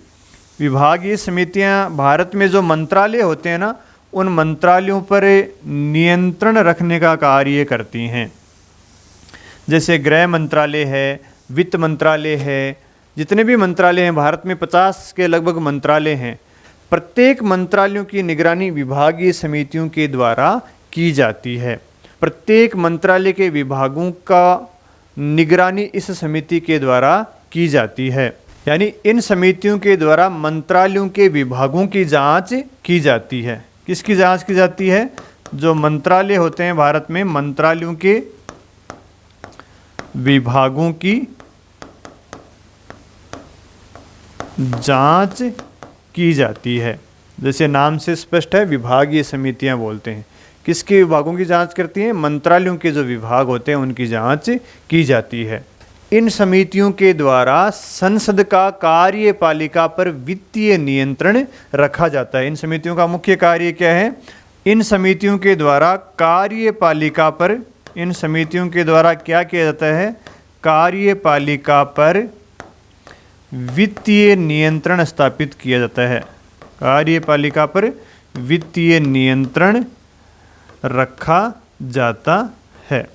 विभागीय समितियां भारत में जो मंत्रालय होते हैं ना, उन मंत्रालयों पर नियंत्रण रखने का कार्य करती हैं। जैसे गृह मंत्रालय है, वित्त मंत्रालय है, जितने भी मंत्रालय हैं भारत में 50 के लगभग मंत्रालय हैं। प्रत्येक मंत्रालयों की निगरानी विभागीय समितियों के द्वारा की जाती है। प्रत्येक मंत्रालय के विभागों का निगरानी इस समिति के द्वारा की जाती है। यानी इन समितियों के द्वारा मंत्रालयों के विभागों की जांच की जाती है। किसकी जांच की जाती है, जो मंत्रालय होते हैं भारत में, मंत्रालयों के विभागों की जांच की जाती है। जैसे नाम से स्पष्ट है, विभागीय समितियां बोलते हैं। किसके विभागों की जांच करती हैं, मंत्रालयों के जो विभाग होते हैं उनकी जांच की जाती है। इन समितियों के द्वारा संसद का कार्यपालिका पर वित्तीय नियंत्रण रखा जाता है। इन समितियों का मुख्य कार्य क्या है, इन समितियों के द्वारा कार्यपालिका पर, इन समितियों के द्वारा क्या किया जाता है, कार्यपालिका पर वित्तीय नियंत्रण स्थापित किया जाता है। कार्यपालिका पर वित्तीय नियंत्रण रखा जाता है।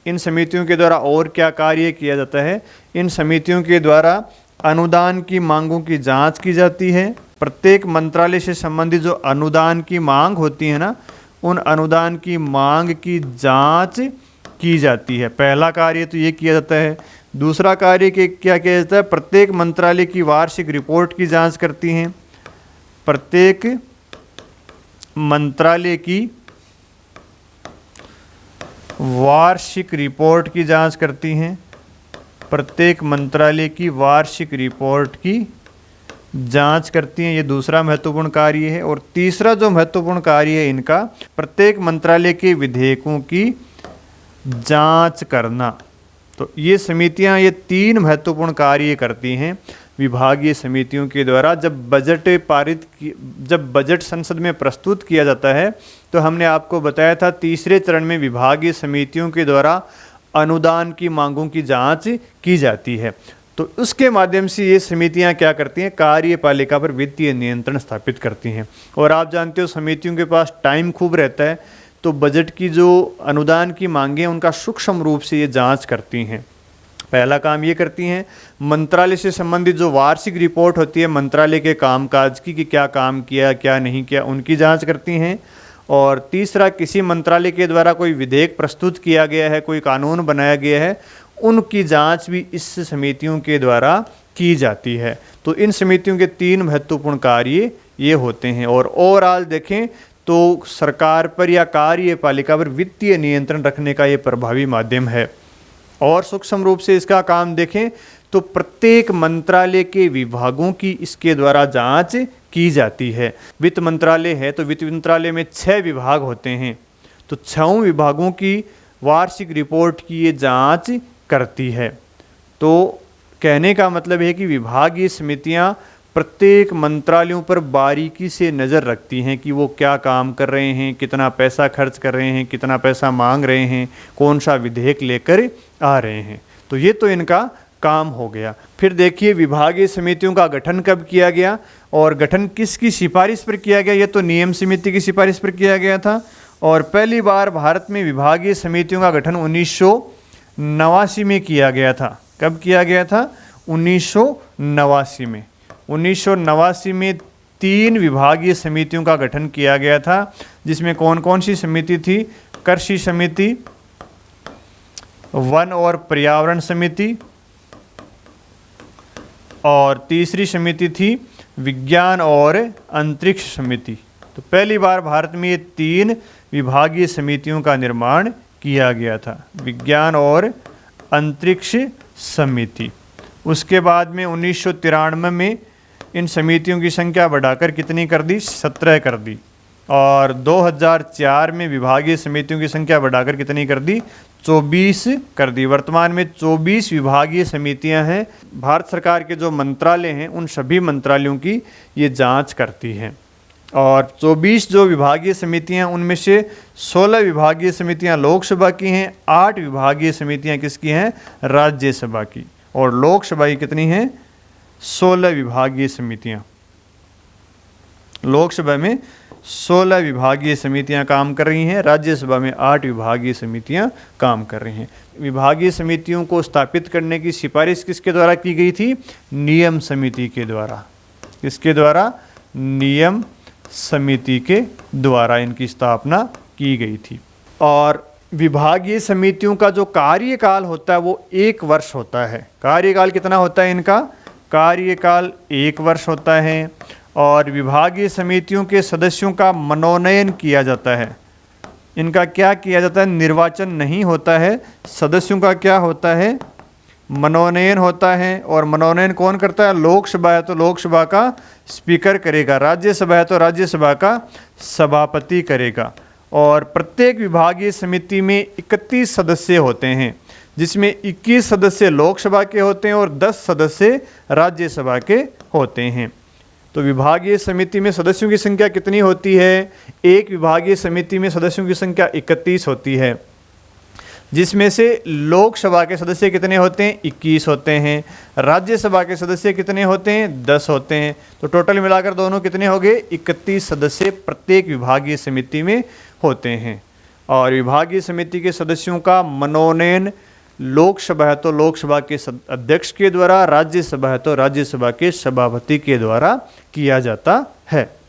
इन समितियों के द्वारा और क्या कार्य किया जाता है? इन समितियों के द्वारा अनुदान की मांगों की जांच की जाती है। प्रत्येक मंत्रालय से संबंधित जो अनुदान की मांग होती है ना, उन अनुदान की मांग की जांच की जाती है। पहला कार्य तो ये किया जाता है। दूसरा कार्य क्या किया जाता है? प्रत्येक मंत्रालय की वार्षिक रिपोर्ट की जांच करती हैं। प्रत्येक मंत्रालय की वार्षिक रिपोर्ट की जांच करती हैं। प्रत्येक मंत्रालय की वार्षिक रिपोर्ट की जांच करती हैं। ये दूसरा महत्वपूर्ण कार्य है। और तीसरा जो महत्वपूर्ण कार्य है इनका, प्रत्येक मंत्रालय के विधेयकों की जांच करना। तो ये समितियां ये 3 महत्वपूर्ण कार्य करती हैं विभागीय समितियों के द्वारा। जब बजट संसद में प्रस्तुत किया जाता है तो हमने आपको बताया था तीसरे चरण में विभागीय समितियों के द्वारा अनुदान की मांगों की जांच की जाती है। तो उसके माध्यम से ये समितियां क्या करती हैं? कार्यपालिका पर वित्तीय नियंत्रण स्थापित करती हैं। और आप जानते हो समितियों के पास टाइम खूब रहता है, तो बजट की जो अनुदान की मांगें हैं उनका सूक्ष्म रूप से ये जांच करती हैं। पहला काम ये करती हैं, मंत्रालय से संबंधित जो वार्षिक रिपोर्ट होती है मंत्रालय के कामकाज की, कि क्या काम किया क्या नहीं किया, उनकी जांच करती हैं। और तीसरा, किसी मंत्रालय के द्वारा कोई विधेयक प्रस्तुत किया गया है, कोई कानून बनाया गया है, उनकी जांच भी इस समितियों के द्वारा की जाती है। तो इन समितियों के 3 महत्वपूर्ण कार्य ये होते हैं। और ओवरऑल देखें तो सरकार पर या कार्यपालिका पर वित्तीय नियंत्रण रखने का ये प्रभावी माध्यम है। और सूक्ष्म रूप से इसका काम देखें तो प्रत्येक मंत्रालय के विभागों की इसके द्वारा जांच की जाती है। वित्त मंत्रालय है तो वित्त मंत्रालय में 6 विभाग होते हैं, तो 6 विभागों की वार्षिक रिपोर्ट की ये जांच करती है। तो कहने का मतलब है कि विभागीय समितियां प्रत्येक मंत्रालयों पर बारीकी से नज़र रखती हैं कि वो क्या काम कर रहे हैं, कितना पैसा खर्च कर रहे हैं, कितना पैसा मांग रहे हैं, कौन सा विधेयक लेकर आ रहे हैं। तो ये तो इनका काम हो गया। फिर देखिए विभागीय समितियों का गठन कब किया गया और गठन किसकी सिफारिश पर किया गया? ये तो नियम समिति की सिफारिश पर किया गया था। और पहली बार भारत में विभागीय समितियों का गठन 1989 में किया गया था। कब किया गया था? 1989 में। 1989 में 3 विभागीय समितियों का गठन किया गया था, जिसमें कौन कौन सी समिति थी? कृषि समिति, वन और पर्यावरण समिति, और तीसरी समिति थी विज्ञान और अंतरिक्ष समिति। तो पहली बार भारत में ये 3 विभागीय समितियों का निर्माण किया गया था, विज्ञान और अंतरिक्ष समिति। उसके बाद में 1993 में इन समितियों की संख्या बढ़ाकर कितनी कर दी? 17 कर दी। और 2004 में विभागीय समितियों की संख्या बढ़ाकर कितनी कर दी? 24 कर दी। वर्तमान में 24 विभागीय समितियां हैं। भारत सरकार के जो मंत्रालय हैं उन सभी मंत्रालयों की ये जांच करती हैं। और 24 जो विभागीय समितियां, उनमें से 16 विभागीय समितियां लोकसभा की हैं, 8 विभागीय समितियां किसकी हैं? राज्यसभा की। और लोकसभा की कितनी हैं? 16 विभागीय समितियां। लोकसभा में 16 विभागीय समितियां काम कर रही हैं, राज्यसभा में 8 विभागीय समितियां काम कर रही हैं। विभागीय समितियों को स्थापित करने की सिफारिश किसके द्वारा की गई थी? नियम समिति के द्वारा। किसके द्वारा? नियम समिति के द्वारा इनकी स्थापना की गई थी। और विभागीय समितियों का जो कार्यकाल होता है वो 1 वर्ष होता है। कार्यकाल कितना होता है इनका? कार्यकाल 1 वर्ष होता है। और विभागीय समितियों के सदस्यों का मनोनयन किया जाता है। इनका क्या किया जाता है? निर्वाचन नहीं होता है, सदस्यों का क्या होता है? मनोनयन होता है। और मनोनयन कौन करता है? लोकसभा है तो लोकसभा का स्पीकर करेगा, राज्यसभा है तो राज्यसभा का सभापति करेगा। और प्रत्येक विभागीय समिति में 31 सदस्य होते हैं, जिसमें 21 सदस्य लोकसभा के होते हैं और 10 सदस्य राज्यसभा के होते हैं। तो विभागीय समिति में सदस्यों की संख्या कितनी होती है? एक विभागीय समिति में सदस्यों की संख्या 31 होती है, जिसमें से लोकसभा के सदस्य कितने होते हैं? 21 होते हैं। राज्यसभा के सदस्य कितने होते हैं? 10 होते हैं। तो टोटल मिलाकर दोनों कितने हो गए? 31 सदस्य प्रत्येक विभागीय समिति में होते हैं। और विभागीय समिति के सदस्यों का मनोनयन लोकसभा है तो लोकसभा के अध्यक्ष के द्वारा, राज्यसभा है तो राज्यसभा के सभापति के द्वारा किया जाता है।